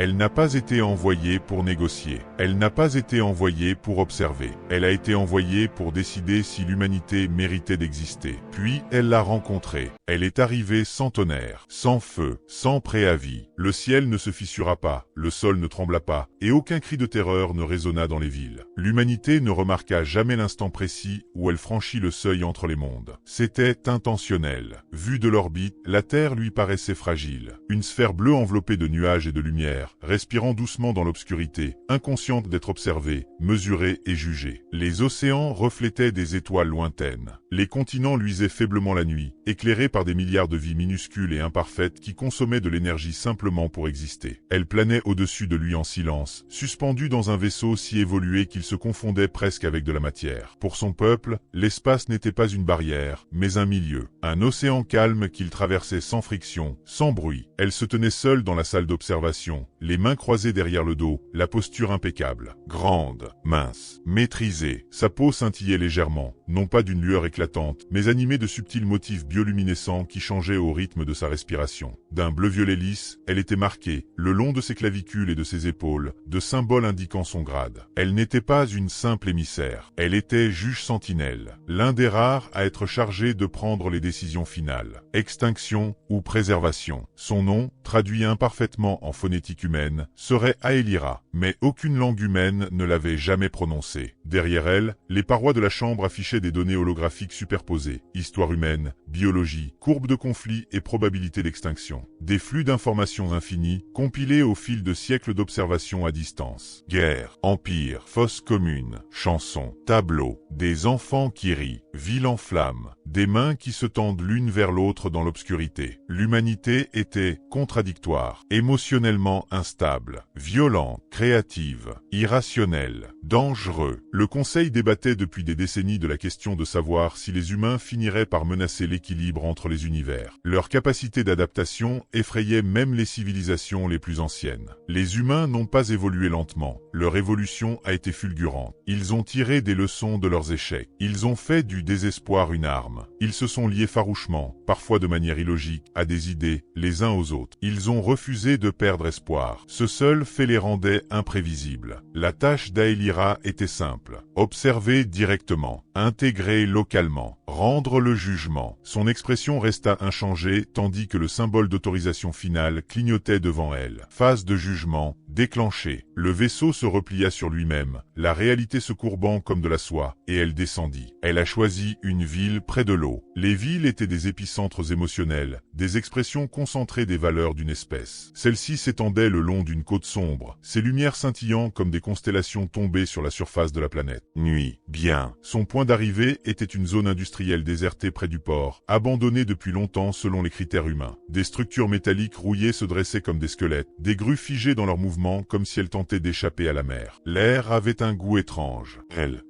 Elle n'a pas été envoyée pour négocier. Elle n'a pas été envoyée pour observer. Elle a été envoyée pour décider si l'humanité méritait d'exister. Puis, elle l'a rencontrée. Elle est arrivée sans tonnerre, sans feu, sans préavis. Le ciel ne se fissura pas, le sol ne trembla pas, et aucun cri de terreur ne résonna dans les villes. L'humanité ne remarqua jamais l'instant précis où elle franchit le seuil entre les mondes. C'était intentionnel. Vue de l'orbite, la Terre lui paraissait fragile. Une sphère bleue enveloppée de nuages et de lumière, respirant doucement dans l'obscurité, inconsciente d'être observée, mesurée et jugée. Les océans reflétaient des étoiles lointaines. Les continents luisaient faiblement la nuit, éclairés par des milliards de vies minuscules et imparfaites qui consommaient de l'énergie simplement pour exister. Elle planait au-dessus de lui en silence, suspendue dans un vaisseau si évolué qu'il se confondait presque avec de la matière. Pour son peuple, l'espace n'était pas une barrière, mais un milieu. Un océan calme qu'il traversait sans friction, sans bruit. Elle se tenait seule dans la salle d'observation, les mains croisées derrière le dos, la posture impeccable. Grande, mince, maîtrisée, sa peau scintillait légèrement, non pas d'une lueur éclatante, mais animée de subtils motifs bioluminescents qui changeaient au rythme de sa respiration. D'un bleu-violet lisse, elle était marquée, le long de ses clavicules et de ses épaules, de symboles indiquant son grade. Elle n'était pas une simple émissaire, elle était juge sentinelle, l'un des rares à être chargé de prendre les décisions finales. Extinction ou préservation. Son nom, traduit imparfaitement en phonétique humaine, serait Aelira, mais aucune langue humaine ne l'avait jamais prononcé. Derrière elle, les parois de la chambre affichaient des données holographiques superposées, histoire humaine, biologie, courbe de conflit et probabilité d'extinction. Des flux d'informations infinis, compilés au fil de siècles d'observation à distance. Guerre, empire, fosse commune, chansons, tableaux, des enfants qui rient, ville en flammes, des mains qui se tendent l'une vers l'autre dans l'obscurité. L'humanité était contradictoire, émotionnellement instable, violente, créative, irrationnelle, dangereux. Le Conseil débattait depuis des décennies de la question de savoir si les humains finiraient par menacer l'équilibre entre les univers. Leur capacité d'adaptation effrayait même les civilisations les plus anciennes. Les humains n'ont pas évolué lentement, leur évolution a été fulgurante. Ils ont tiré des leçons de leurs échecs. Ils ont fait du désespoir une arme. Ils se sont liés farouchement, parfois de manière illogique, à des idées, les uns aux autres. Ils ont refusé de perdre espoir. Ce seul fait les rendait imprévisibles. La tâche d'Aelira était simple. Observer directement, intégrer localement, rendre le jugement. Son expression resta inchangée tandis que le symbole d'autorisation finale clignotait devant elle. Phase de jugement, déclenchée. Le vaisseau se replia sur lui-même, la réalité se courbant comme de la soie, et elle descendit. Elle a choisi une ville près de l'eau. Les villes étaient des épicentres émotionnels, des expressions concentrées des valeurs d'une espèce. Celle-ci s'étendait le long d'une côte sombre, ses lumières scintillant comme des constellations tombées sur la surface de la planète. Nuit, bien. Son point d'arrivée était une zone industrielle désertée près du port, abandonnée depuis longtemps selon les critères humains. Des structures métalliques rouillées se dressaient comme des squelettes, des grues figées dans leur mouvement comme si elles tentaient d'échapper à la mer. L'air avait un goût étrange.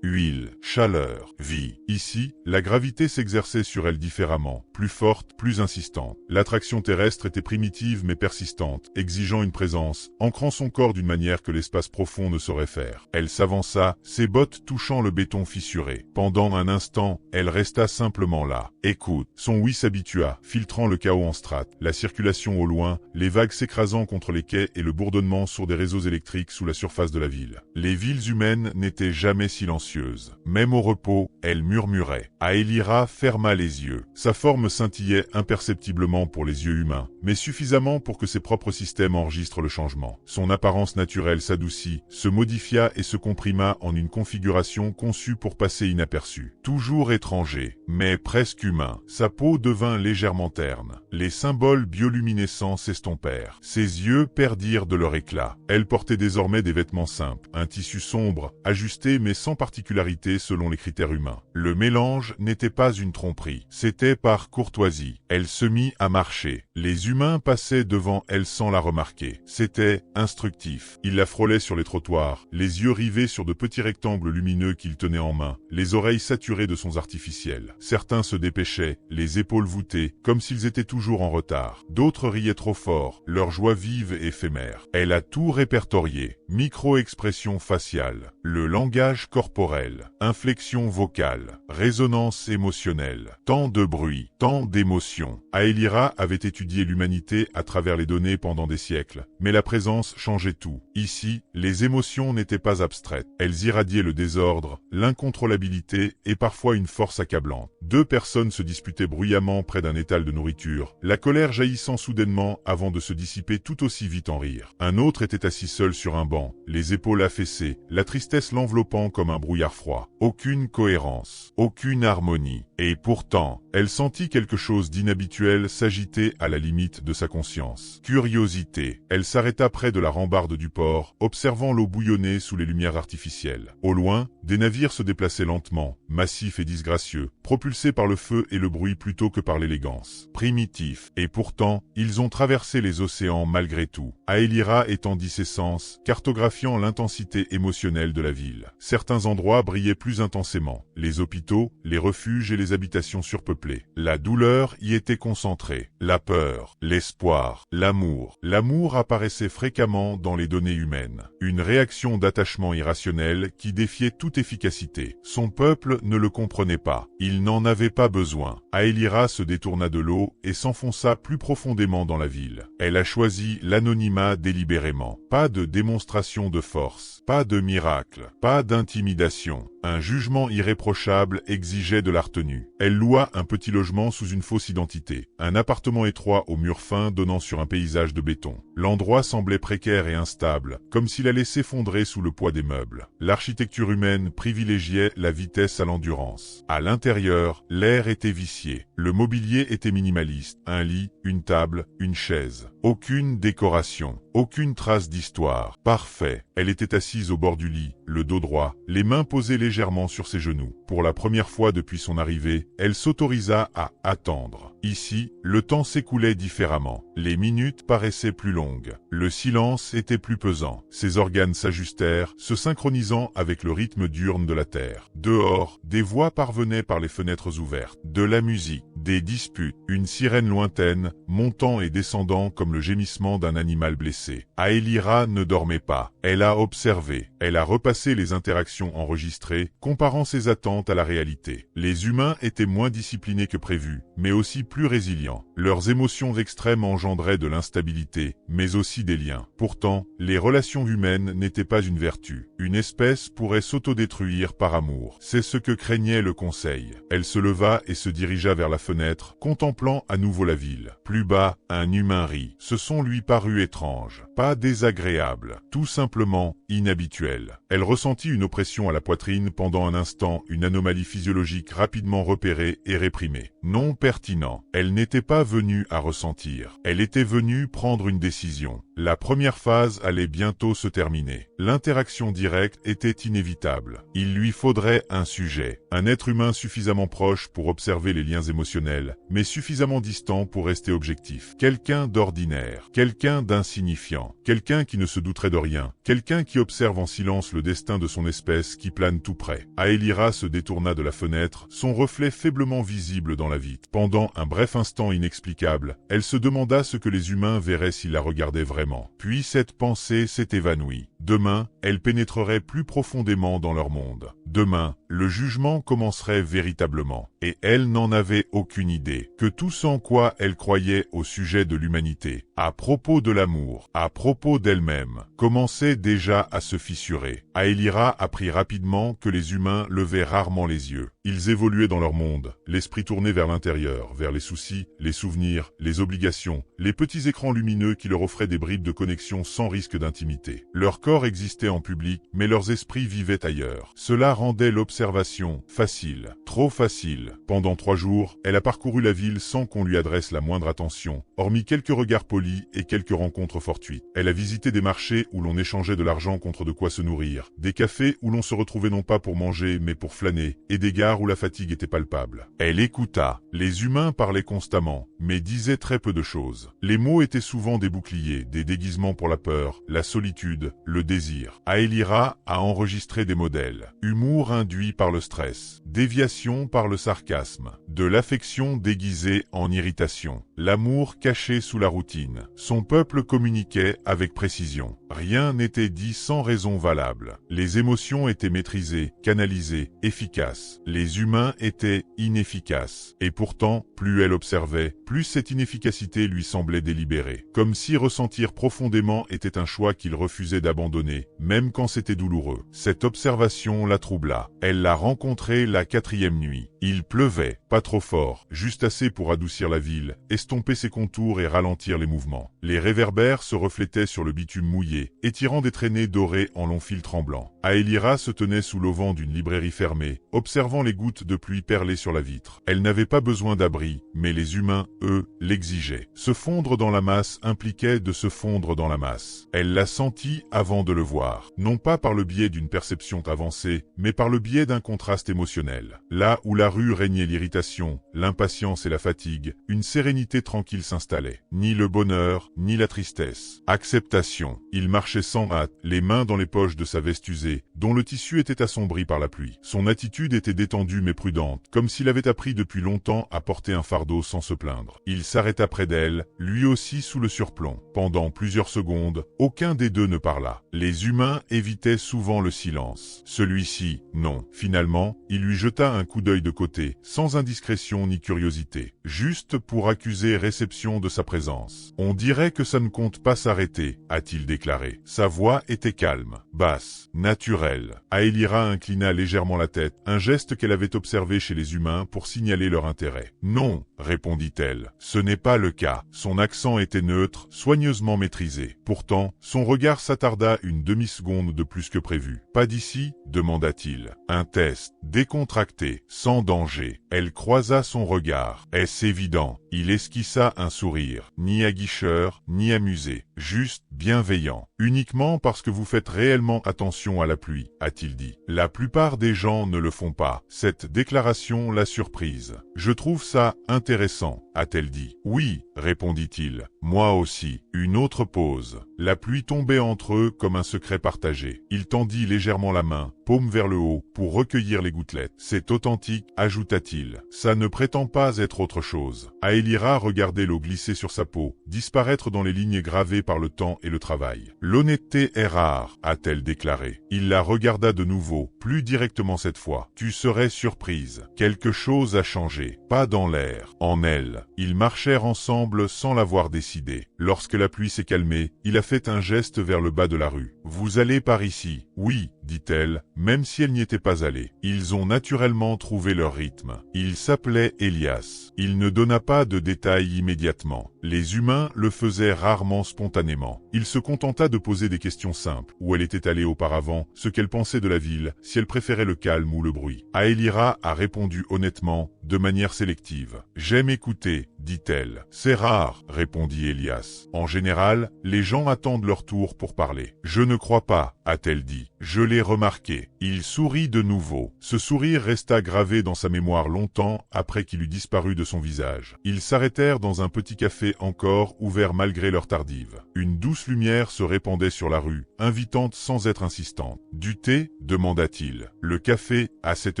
Huile, chaleur, vie. Ici, la gravité s'exerçait sur elle différemment, plus forte, plus insistante. L'attraction terrestre était primitive mais persistante, exigeant une présence, ancrant son corps d'une manière que l'espace profond ne saurait faire. Elle s'avança, ses bottes touchant le béton fissuré. Pendant un instant, elle resta simplement là. Écoute. Son oui s'habitua, filtrant le chaos en strates, la circulation au loin, les vagues s'écrasant contre les quais et le bourdonnement sur des réseaux électriques sous la surface de la ville. Les villes humaines n'étaient jamais silencieuses. Même au repos, elles murmuraient. Aelira ferma les yeux. Sa forme scintillait imperceptiblement pour les yeux humains, mais suffisamment pour que ses propres systèmes enregistrent le changement. Son apparence naturelle s'adoucit, se modifia et se comprima en une configuration conçue pour passer inaperçue. Toujours étranger, mais presque humain, sa peau devint légèrement terne. Les symboles bioluminescents s'estompèrent. Ses yeux perdirent de leur éclat. Elle portait désormais des vêtements simples, un tissu sombre, ajusté mais sans particularité selon les critères humains. Le mélange n'était pas une tromperie, c'était par courtoisie. Elle se mit à marcher. Les humains passaient devant elle sans la remarquer. C'était instructif. Il la frôlait sur les trottoirs, les yeux rivés sur de petits rectangles lumineux qu'il tenait en main, les oreilles saturées de sons artificiels. Certains se dépêchaient, les épaules voûtées, comme s'ils étaient toujours en retard. D'autres riaient trop fort, leur joie vive et éphémère. Elle a Tout répertorié, micro-expression faciale, le langage corporel, inflexion vocale, résonance émotionnelle, tant de bruit, tant d'émotions. Aélira avait étudié l'humanité à travers les données pendant des siècles, mais la présence changeait tout. Ici, les émotions n'étaient pas abstraites. Elles irradiaient le désordre, l'incontrôlabilité et parfois une force accablante. Deux personnes se disputaient bruyamment près d'un étal de nourriture, la colère jaillissant soudainement avant de se dissiper tout aussi vite en rire. Un autre était assis seul sur un banc, les épaules affaissées, la tristesse l'enveloppant comme un brouillard froid. Aucune cohérence, aucune harmonie. Et pourtant, elle sentit quelque chose d'inhabituel s'agiter à la limite de sa conscience. Curiosité. Elle s'arrêta près de la rambarde du port, observant l'eau bouillonner sous les lumières artificielles. Au loin, des navires se déplaçaient lentement, massifs et disgracieux, propulsés par le feu et le bruit plutôt que par l'élégance. Primitifs. Et pourtant, ils ont traversé les océans malgré tout. Aélira étendit ses sens, cartographiant l'intensité émotionnelle de la ville. Certains endroits brillaient plus intensément. Les hôpitaux, les refuges et les habitations surpeuplées. La douleur y était concentrée. La peur, l'espoir, l'amour. L'amour apparaissait fréquemment dans les données humaines. Une réaction d'attachement irrationnel qui défiait toute efficacité. Son peuple ne le comprenait pas. Il n'en avait pas besoin. Aélira se détourna de l'eau et s'enfonça plus profondément dans la ville. Elle a choisi l'anonymat délibérément. Pas de démonstration de force, pas de miracle, pas d'intimidation. Un jugement irréprochable exigeait de la retenue. Elle loua un petit logement sous une fausse identité. Un appartement étroit aux murs fins donnant sur un paysage de béton. L'endroit semblait précaire et instable, comme s'il allait s'effondrer sous le poids des meubles. L'architecture humaine privilégiait la vitesse à l'endurance. À l'intérieur, l'air était vicié. Le mobilier était minimaliste. Un lit, une table, une chaise. Aucune décoration. Aucune trace d'histoire. Parfait. Elle était assise au bord du lit, le dos droit, les mains posées légèrement sur ses genoux. Pour la première fois depuis son arrivée, elle s'autorisa à attendre. Ici, le temps s'écoulait différemment. Les minutes paraissaient plus longues. Le silence était plus pesant. Ses organes s'ajustèrent, se synchronisant avec le rythme diurne de la terre. Dehors, des voix parvenaient par les fenêtres ouvertes. De la musique, des disputes, une sirène lointaine, montant et descendant comme le gémissement d'un animal blessé. Aélira ne dormait pas. Elle a observé. Elle a repassé les interactions enregistrées, comparant ses attentes à la réalité. Les humains étaient moins disciplinés que prévu, mais aussi plus résilients. Leurs émotions extrêmes engendraient de l'instabilité, mais aussi des liens. Pourtant, les relations humaines n'étaient pas une vertu. Une espèce pourrait s'autodétruire par amour. C'est ce que craignait le conseil. Elle se leva et se dirigea vers la fenêtre, contemplant à nouveau la ville. Plus bas, un humain rit. Ce son lui parut étrange, pas désagréable, tout simplement inhabituel. Elle ressentit une oppression à la poitrine pendant un instant, une anomalie physiologique rapidement repérée et réprimée. Non pertinent. Elle n'était pas venue à ressentir. Elle était venue prendre une décision. La première phase allait bientôt se terminer. L'interaction directe était inévitable. Il lui faudrait un sujet, un être humain suffisamment proche pour observer les liens émotionnels, mais suffisamment distant pour rester objectif. Quelqu'un d'ordinaire, quelqu'un d'insignifiant, quelqu'un qui ne se douterait de rien, quelqu'un qui observe en silence le destin de son espèce qui plane tout près. Aélira se détourna de la fenêtre, son reflet faiblement visible dans la vitre. Pendant un bref instant inexplicable, elle se demanda ce que les humains verraient s'ils la regardaient vraiment. Puis cette pensée s'est évanouie. Demain, elle pénétrerait plus profondément dans leur monde. Demain, le jugement commencerait véritablement. Et elle n'en avait aucune idée. Que tout ce en quoi elle croyait au sujet de l'humanité, à propos de l'amour, à propos d'elle-même, commençait déjà à se fissurer. Aélira apprit rapidement que les humains levaient rarement les yeux. Ils évoluaient dans leur monde, l'esprit tourné vers l'intérieur, vers les soucis, les souvenirs, les obligations, les petits écrans lumineux qui leur offraient des bribes de connexion sans risque d'intimité. Leur corps existait en public, mais leurs esprits vivaient ailleurs. Cela rendait l'observation facile, trop facile. Pendant 3 jours, elle a parcouru la ville sans qu'on lui adresse la moindre attention, hormis quelques regards polis et quelques rencontres fortuites. Elle a visité des marchés où l'on échangeait de l'argent contre de quoi se nourrir, des cafés où l'on se retrouvait non pas pour manger mais pour flâner, et des gares où la fatigue était palpable. Elle écouta. Les humains parlaient constamment, mais disaient très peu de choses. Les mots étaient souvent des boucliers, des déguisements pour la peur, la solitude, le désir. Aélira a enregistré des modèles. Humour induit par le stress, déviation par le sarcasme, de l'affection déguisée en irritation, l'amour caché sous la routine. Son peuple communiquait avec précision. Rien n'était dit sans raison valable. Les émotions étaient maîtrisées, canalisées, efficaces. Les humains étaient inefficaces. Et pourtant, plus elle observait, plus cette inefficacité lui semblait délibérée. Comme si ressentir profondément était un choix qu'il refusait d'abandonner, même quand c'était douloureux. Cette observation la troubla. Elle l'a rencontré la 4e nuit. Il pleuvait, pas trop fort, juste assez pour adoucir la ville, estomper ses contours et ralentir les mouvements. Les réverbères se reflétaient sur le bitume mouillé, étirant des traînées dorées en longs fils tremblants. Aélira se tenait sous l'auvent d'une librairie fermée, observant les gouttes de pluie perler sur la vitre. Elle n'avait pas besoin d'abri, mais les humains, eux, l'exigeaient. Se fondre dans la masse impliquait de se fondre dans la masse. Elle l'a senti avant de le voir, non pas par le biais d'une perception avancée, mais par le biais d'un contraste émotionnel. Là où la rue régnait l'irritation, l'impatience et la fatigue, une sérénité tranquille s'installait. Ni le bonheur, ni la tristesse. Acceptation. Il marchait sans hâte, les mains dans les poches de sa veste usée, dont le tissu était assombri par la pluie. Son attitude était détendue mais prudente, comme s'il avait appris depuis longtemps à porter un fardeau sans se plaindre. Il s'arrêta près d'elle, lui aussi sous le surplomb. Pendant plusieurs secondes, aucun des deux ne parla. Les humains évitaient souvent le silence. Celui-ci, non. Finalement, il lui jeta un coup d'œil de côté, sans indiscrétion ni curiosité, juste pour accuser réception de sa présence. On dirait que ça ne compte pas s'arrêter, a-t-il déclaré. Sa voix était calme, basse, naturelle. Aélira inclina légèrement la tête, un geste qu'elle avait observé chez les humains pour signaler leur intérêt. Non, répondit-elle, ce n'est pas le cas. Son accent était neutre, soigneusement maîtrisé. Pourtant, son regard s'attarda une demi-seconde de plus que prévu. Pas d'ici, demanda-t-il. Un test, décontracté, sans danger. Elle croisa son regard. Est-ce évident? Il esquissa un sourire, ni aguicheur, ni amusé, juste bienveillant. Uniquement parce que vous faites réellement attention à la pluie, a-t-il dit. La plupart des gens ne le font pas. Cette déclaration l'a surprise. Je trouve ça intéressant, a-t-elle dit. Oui, répondit-il. Moi aussi. Une autre pause. La pluie tombait entre eux comme un secret partagé. Il tendit légèrement la main, paume vers le haut, pour recueillir les gouttelettes. C'est authentique, ajouta-t-il. Ça ne prétend pas être autre chose. Aélira regardait l'eau glisser sur sa peau, disparaître dans les lignes gravées par le temps et le travail. L'honnêteté est rare, a-t-elle déclaré. Il la regarda de nouveau, plus directement cette fois. Tu serais surprise. Quelque chose a changé. Pas dans l'air, en elle. Ils marchèrent ensemble sans l'avoir décidé. Lorsque la pluie s'est calmée, il a fait un geste vers le bas de la rue. Vous allez par ici? Oui, dit-elle, même si elle n'y était pas allée. Ils ont naturellement trouvé leur rythme. Il s'appelait Elias. Il ne donna pas de détails immédiatement. Les humains le faisaient rarement spontanément. Il se contenta de poser des questions simples. Où elle était allée auparavant, ce qu'elle pensait de la ville, si elle préférait le calme ou le bruit. Aélira a répondu honnêtement, de manière sélective. J'aime écouter, dit-elle. C'est rare, répondit Elias. En général, les gens attendent leur tour pour parler. Je ne crois pas, a-t-elle dit. Je l'ai remarqué. Il sourit de nouveau. Ce sourire resta gravé dans sa mémoire longtemps après qu'il eut disparu de son visage. Ils s'arrêtèrent dans un petit café encore ouvert malgré l'heure tardive. Une douce lumière se répandait sur la rue, invitante sans être insistante. Du thé? Demanda-t-il. Le café, à cette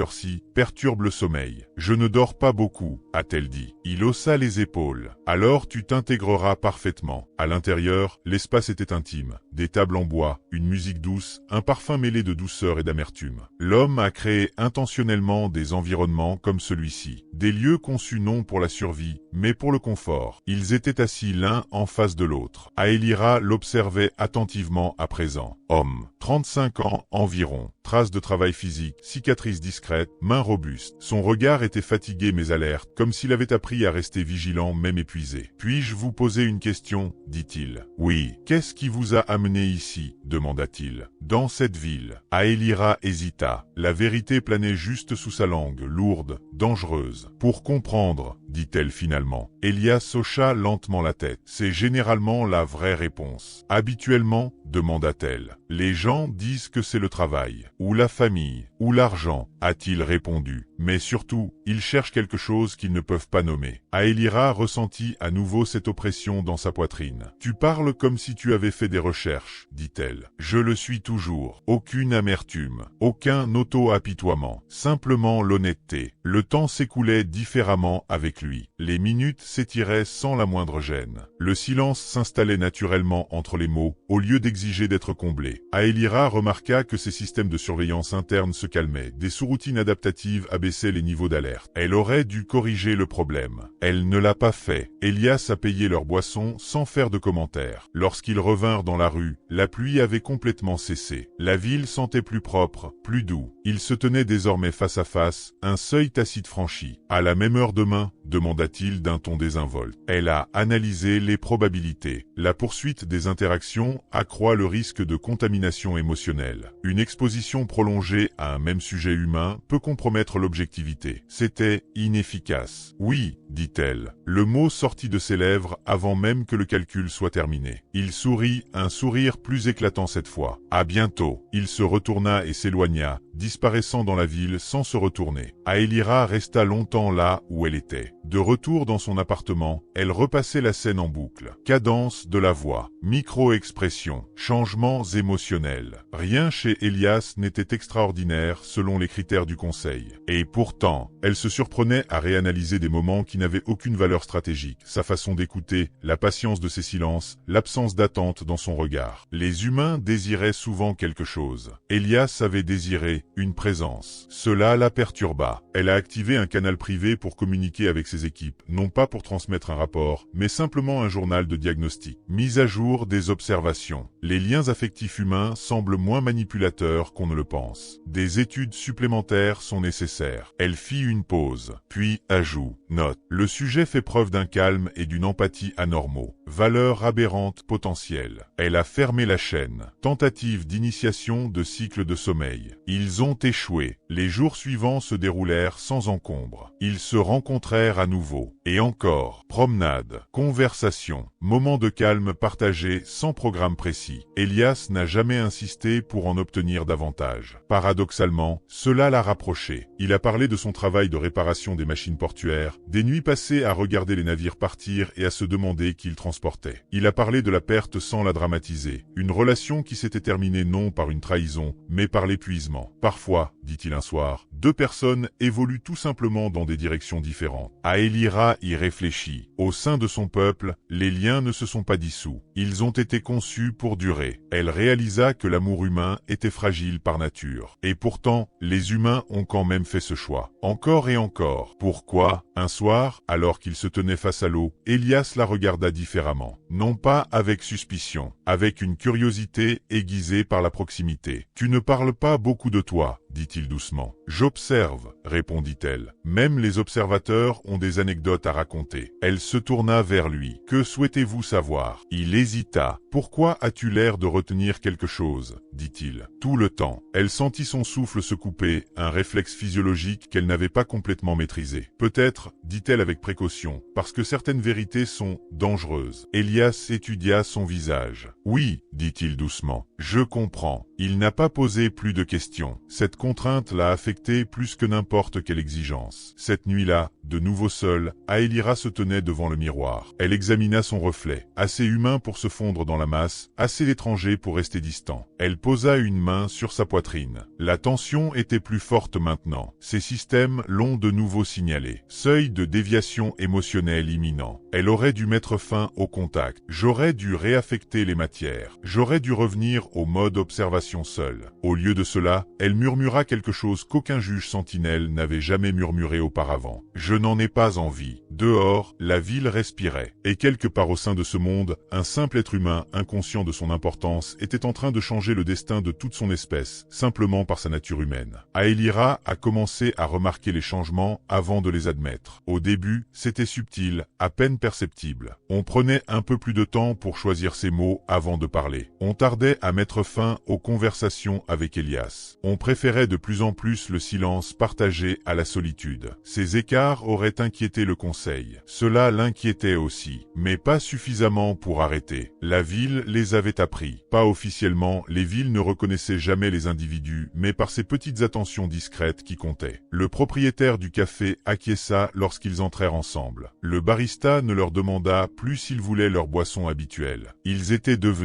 heure-ci, perturbe le sommeil. Je ne dors pas beaucoup, a-t-elle dit. Il haussa les épaules. Alors tu t'intégreras parfaitement. À l'intérieur, l'espace était intime. Des tables en bois, une musique douce, un parfum mêlé de douceur et d'amertume. L'homme a créé intentionnellement des environnements comme celui-ci. Des lieux conçus non pour la survie, mais pour le confort. Ils étaient assis l'un en face de l'autre. Aélira l'observait attentivement à présent. Homme, 35 ans environ, traces de travail physique, cicatrices discrètes, mains robustes. Son regard était fatigué mais alerte, comme s'il avait appris à rester vigilant même épuisé. « Puis-je vous poser une question ?» dit-il. « Oui. Qu'est-ce qui vous a amené ici ?» demanda-t-il. « Dans cette ville. » Aélira hésita. La vérité planait juste sous sa langue, lourde, dangereuse. « Pour comprendre, » dit-elle finalement. Elias hocha lentement la tête. C'est généralement la vraie réponse. Habituellement, demanda-t-elle. Les gens disent que c'est le travail, ou la famille, Ou l'argent, a-t-il répondu. Mais surtout, ils cherchent quelque chose qu'ils ne peuvent pas nommer. Aélira ressentit à nouveau cette oppression dans sa poitrine. Tu parles comme si tu avais fait des recherches, dit-elle. Je le suis toujours. Aucune amertume, aucun auto-apitoiement, simplement l'honnêteté. Le temps s'écoulait différemment avec lui. Les minutes s'étiraient sans la moindre gêne. Le silence s'installait naturellement entre les mots, au lieu d'exiger d'être comblé. Aélira remarqua que ses systèmes de surveillance interne se calmaient. Des sous-routines adaptatives abaissaient les niveaux d'alerte. Elle aurait dû corriger le problème. Elle ne l'a pas fait. Elias a payé leur boisson sans faire de commentaires. Lorsqu'ils revinrent dans la rue, la pluie avait complètement cessé. La ville sentait plus propre, plus doux. Ils se tenaient désormais face à face, un seuil tacite franchi. À la même heure demain, demanda-t-il d'un ton désinvolte. Elle a analysé les probabilités. La poursuite des interactions accroît le risque de contamination émotionnelle. Une exposition prolongée à un même sujet humain peut compromettre l'objectivité. C'était inefficace. Oui, dit-elle. Le mot sortit de ses lèvres avant même que le calcul soit terminé. Il sourit, un sourire plus éclatant cette fois. À bientôt. Il se retourna et s'éloigna, disparaissant dans la ville sans se retourner. Aélira resta longtemps là où elle était. De retour dans son appartement, elle repassait la scène en boucle. Cadence de la voix, micro-expression, changements émotionnels. Rien chez Elias n'était extraordinaire selon les critères du conseil. Et pourtant, elle se surprenait à réanalyser des moments qui n'avaient aucune valeur stratégique. Sa façon d'écouter, la patience de ses silences, l'absence d'attente dans son regard. Les humains désiraient souvent quelque chose. Elias avait désiré une présence. Cela la perturba. Elle a activé un canal privé pour communiquer avec ses équipes, non pas pour transmettre un rapport, mais simplement un journal de diagnostic. Mise à jour des observations. Les liens affectifs humains semblent moins manipulateurs qu'on ne le pense. Des études supplémentaires sont nécessaires. Elle fit une pause, puis ajoute. Note. Le sujet fait preuve d'un calme et d'une empathie anormaux. Valeur aberrante potentielle. Elle a fermé la chaîne. Tentative d'initiation de cycle de sommeil. Ils ont échoué. Les jours suivants se déroulèrent sans encombre. Ils se rencontrèrent à nouveau. Et encore. Promenade. Conversation. Moment de calme partagé sans programme précis. Elias n'a jamais insisté pour en obtenir davantage. Paradoxalement, cela l'a rapproché. Il a parlé de son travail de réparation des machines portuaires, des nuits passées à regarder les navires partir et à se demander qui ils transportaient. Il a parlé de la perte sans la dramatiser. Une relation qui s'était terminée non par une trahison, mais par l'épuisement. Parfois, dit-il un soir, deux personnes évoluent tout simplement dans des directions différentes. Aélira y réfléchit. Au sein de son peuple, les liens ne se sont pas dissous. Ils ont été conçus pour durer. Elle réalisa que l'amour humain était fragile par nature. Et pourtant, les humains ont quand même fait ce choix. Encore et encore. Pourquoi? Un soir, alors qu'il se tenait face à l'eau, Elias la regarda différemment. Non pas avec suspicion, avec une curiosité aiguisée par la proximité. Tu ne parles pas beaucoup de toi, dit-il doucement. J'observe, répondit-elle. Même les observateurs ont des anecdotes à raconter. Elle se tourna vers lui. Que souhaitez-vous savoir? Il hésita. Pourquoi as-tu l'air de retenir quelque chose? Dit-il. Tout le temps. Elle sentit son souffle se couper, un réflexe physiologique qu'elle n'avait pas complètement maîtrisé. Peut-être, dit-elle avec précaution, parce que certaines vérités sont dangereuses. Elias étudia son visage. Oui, dit-il doucement. Je comprends. Il n'a pas posé plus de questions. Cette contrainte l'a affecté plus que n'importe quelle exigence. Cette nuit-là, de nouveau seule, Aélira se tenait devant le miroir. Elle examina son reflet, assez humain pour se fondre dans la masse, assez étranger pour rester distant. Elle posa une main sur sa poitrine. La tension était plus forte maintenant. Ses systèmes l'ont de nouveau signalé. Seuil de déviation émotionnelle imminent. Elle aurait dû mettre fin au contact. J'aurais dû réaffecter les matières. J'aurais dû revenir au mode observation seul. Au lieu de cela, elle murmura quelque chose qu'aucun juge sentinelle n'avait jamais murmuré auparavant. Je n'en ai pas envie. Dehors, la ville respirait. Et quelque part au sein de ce monde, un simple être humain, inconscient de son importance, était en train de changer le destin de toute son espèce, simplement par sa nature humaine. Aélira a commencé à remarquer les changements avant de les admettre. Au début, c'était subtil, à peine perceptible. On prenait un peu plus de temps pour choisir ses mots avant avant de parler. On tardait à mettre fin aux conversations avec Elias. On préférait de plus en plus le silence partagé à la solitude. Ces écarts auraient inquiété le conseil. Cela l'inquiétait aussi, mais pas suffisamment pour arrêter. La ville les avait appris. Pas officiellement, les villes ne reconnaissaient jamais les individus, mais par ces petites attentions discrètes qui comptaient. Le propriétaire du café acquiesça lorsqu'ils entrèrent ensemble. Le barista ne leur demanda plus s'ils voulaient leur boisson habituelle. Ils étaient devenus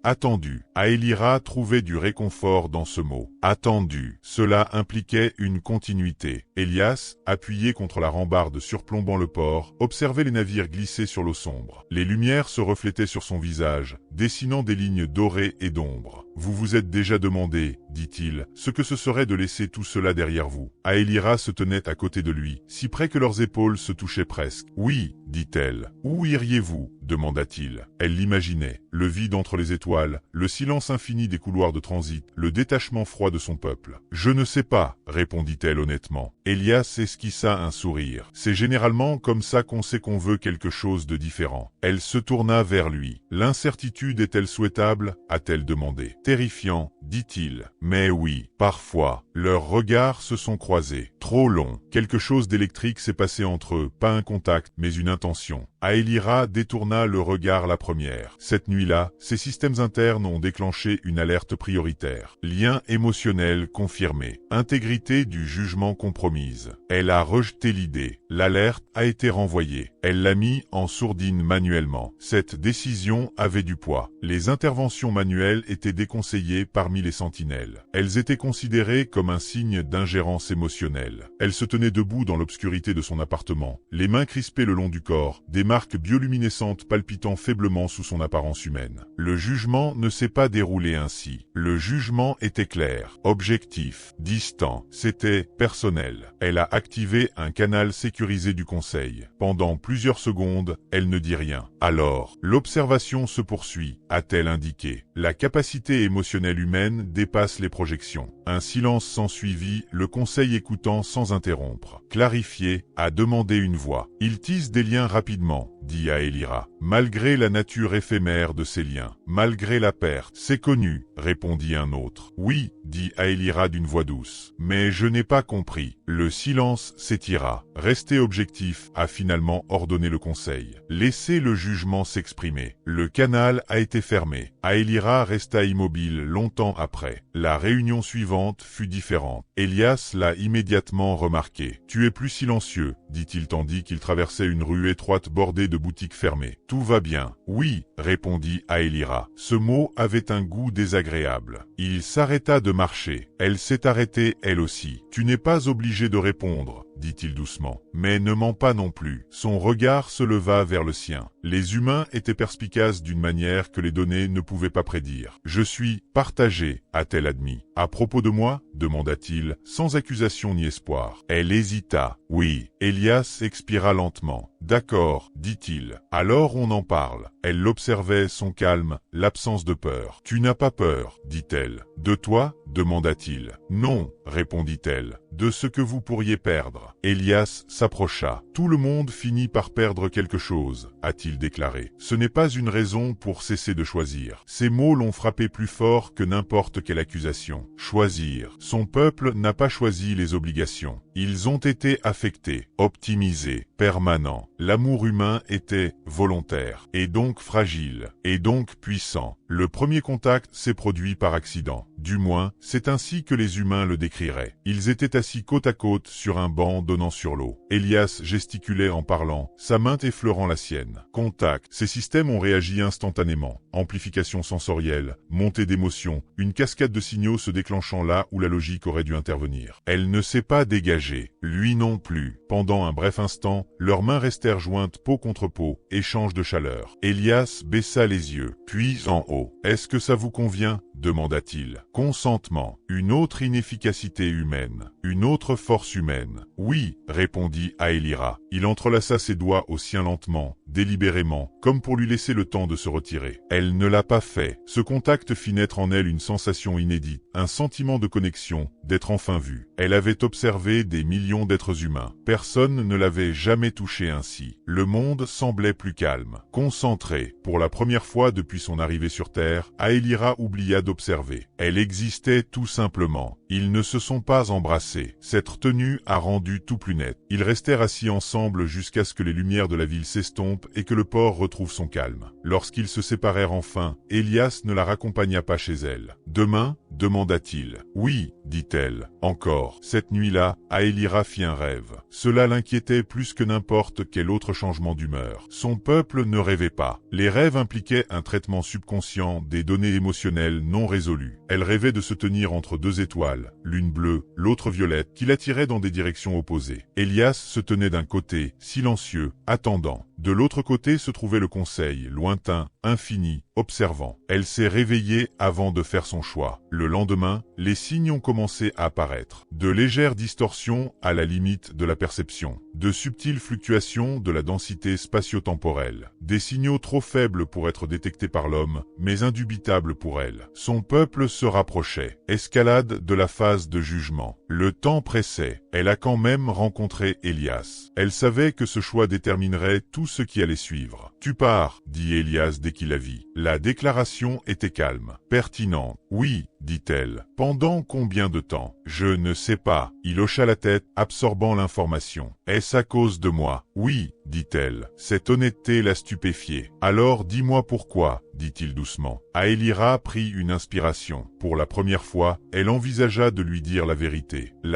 attendus. Aélira trouvait du réconfort dans ce mot. Attendu. Cela impliquait une continuité. Elias, appuyé contre la rambarde surplombant le port, observait les navires glisser sur l'eau sombre. Les lumières se reflétaient sur son visage, dessinant des lignes dorées et d'ombre. « Vous vous êtes déjà demandé, dit-il, ce que ce serait de laisser tout cela derrière vous. » Aélira se tenait à côté de lui, si près que leurs épaules se touchaient presque. « Oui, dit-elle. Où iriez-vous » demanda-t-il. Elle l'imaginait, le vide entre les étoiles, le silence infini des couloirs de transit, le détachement froid de son peuple. « Je ne sais pas, répondit-elle honnêtement. Elias esquissa un sourire. C'est généralement comme ça qu'on sait qu'on veut quelque chose de différent. Elle se tourna vers lui. L'incertitude est-elle souhaitable? A-t-elle demandé. Terrifiant, dit-il. Mais oui, parfois. Leurs regards se sont croisés. Trop long. Quelque chose d'électrique s'est passé entre eux, pas un contact, mais une intention. Aélira détourna le regard la première. Cette nuit-là, ses systèmes internes ont déclenché une alerte prioritaire. Lien émotionnel confirmé. Intégrité du jugement compromise. Elle a rejeté l'idée. L'alerte a été renvoyée. Elle l'a mis en sourdine manuellement. Cette décision avait du poids. Les interventions manuelles étaient déconseillées parmi les sentinelles. Elles étaient considérées comme un signe d'ingérence émotionnelle. Elle se tenait debout dans l'obscurité de son appartement, les mains crispées le long du corps, des marques bioluminescentes palpitant faiblement sous son apparence humaine. Le jugement ne s'est pas déroulé ainsi. Le jugement était clair, objectif, distant. C'était personnel. Elle a activé un canal sécurisé du conseil. Pendant plusieurs secondes, elle ne dit rien. Alors, l'observation se poursuit, a-t-elle indiqué. La capacité émotionnelle humaine dépasse les projections. Un silence s'ensuivit, le conseil écoutant sans interrompre. Clarifié, a demandé une voix. Il tisse des liens rapidement, dit Aélira. Malgré la nature éphémère de ces liens, malgré la perte. C'est connu, répondit un autre. Oui, dit Aélira d'une voix douce. Mais je n'ai pas compris. Le silence s'étira. Restez objectif, a finalement ordonné le conseil. Laissez le jugement s'exprimer. Le canal a été fermé. Aélira resta immobile longtemps après. La réunion suivante fut différente. Elias l'a immédiatement remarqué. Tu es plus silencieux, dit-il tandis qu'il traversait une rue étroite bordée de boutiques fermées. Tout va bien. Oui, répondit Aélira. Ce mot avait un goût désagréable. Il s'arrêta de marcher. Elle s'est arrêtée elle aussi. Tu n'es pas obligé de répondre, dit-il doucement. Mais ne mens pas non plus. Son regard se leva vers le sien. Les humains étaient perspicaces d'une manière que les données ne pouvaient pas prédire. Je suis partagé, a-t-elle admis. À propos de moi, demanda-t-il, sans accusation ni espoir. Elle hésita. Oui. Elias expira lentement. D'accord, dit-il. Alors on en parle. Elle l'observait, son calme, l'absence de peur. Tu n'as pas peur, dit-elle. De toi, demanda-t-il. Non, répondit-elle. De ce que vous pourriez perdre. Elias s'approcha. Tout le monde finit par perdre quelque chose, a-t-il déclaré. Ce n'est pas une raison pour cesser de choisir. Ces mots l'ont frappé plus fort que n'importe quelle accusation. Choisir. Son peuple n'a pas choisi les obligations. Ils ont été affectés, optimisés, permanents. L'amour humain était volontaire, et donc fragile, et donc puissant. Le premier contact s'est produit par accident. Du moins, c'est ainsi que les humains le décriraient. Ils étaient assis côte à côte sur un banc donnant sur l'eau. Elias gesticulait en parlant, sa main effleurant la sienne. Contact. Ces systèmes ont réagi instantanément. Amplification sensorielle, montée d'émotions, une cascade de signaux se déclenchant là où la logique aurait dû intervenir. Elle ne s'est pas dégagée. Lui non plus. Pendant un bref instant, leurs mains restèrent jointes peau contre peau, échange de chaleur. Elias baissa les yeux, puis en haut. « Est-ce que ça vous convient ?» demanda-t-il. Consentement. Une autre inefficacité humaine. une autre force humaine. Oui, répondit Aélira. Il entrelaça ses doigts aux siens lentement, délibérément, comme pour lui laisser le temps de se retirer. Elle ne l'a pas fait. Ce contact fit naître en elle une sensation inédite, un sentiment de connexion, d'être enfin vue. Elle avait observé des millions d'êtres humains. Personne ne l'avait jamais touché ainsi. Le monde semblait plus calme, concentré. Pour la première fois depuis son arrivée sur Terre, Aélira oublia d'observer. Elle existait tout simplement. Ils ne se sont pas embrassés. Cette tenue a rendu tout plus net. Ils restèrent assis ensemble jusqu'à ce que les lumières de la ville s'estompent et que le port retrouve son calme. Lorsqu'ils se séparèrent enfin, Elias ne la raccompagna pas chez elle. « Demain ?» demanda-t-il. « Oui, dit-elle. Encore. » Cette nuit-là, Aélira fit un rêve. Cela l'inquiétait plus que n'importe quel autre changement d'humeur. Son peuple ne rêvait pas. Les rêves impliquaient un traitement subconscient des données émotionnelles non résolues. Elle rêvait de se tenir entre deux étoiles, l'une bleue, l'autre violette, qui l'attiraient dans des directions opposées. Elias se tenait d'un côté, silencieux, attendant. De l'autre côté se trouvait le conseil, lointain, infini, observant. Elle s'est réveillée avant de faire son choix. Le lendemain, les signes ont commencé à apparaître. De légères distorsions à la limite de la perception. De subtiles fluctuations de la densité spatio-temporelle. Des signaux trop faibles pour être détectés par l'homme, mais indubitables pour elle. Son peuple se rapprochait. Escalade de la phase de jugement. Le temps pressait. Elle a quand même rencontré Elias. Elle savait que ce choix déterminerait tout ce qui allait suivre. « Tu pars », dit Elias dès qu'il la vit. La déclaration était calme, pertinente. « Oui », dit-elle. « Pendant combien de temps ? » « Je ne sais pas. » Il hocha la tête, absorbant l'information. « Est-ce à cause de moi ? » « Oui, » dit-elle. Cette honnêteté la stupéfiait. « Alors dis-moi pourquoi, » dit-il doucement. Aélira prit une inspiration. Pour la première fois, elle envisagea de lui dire la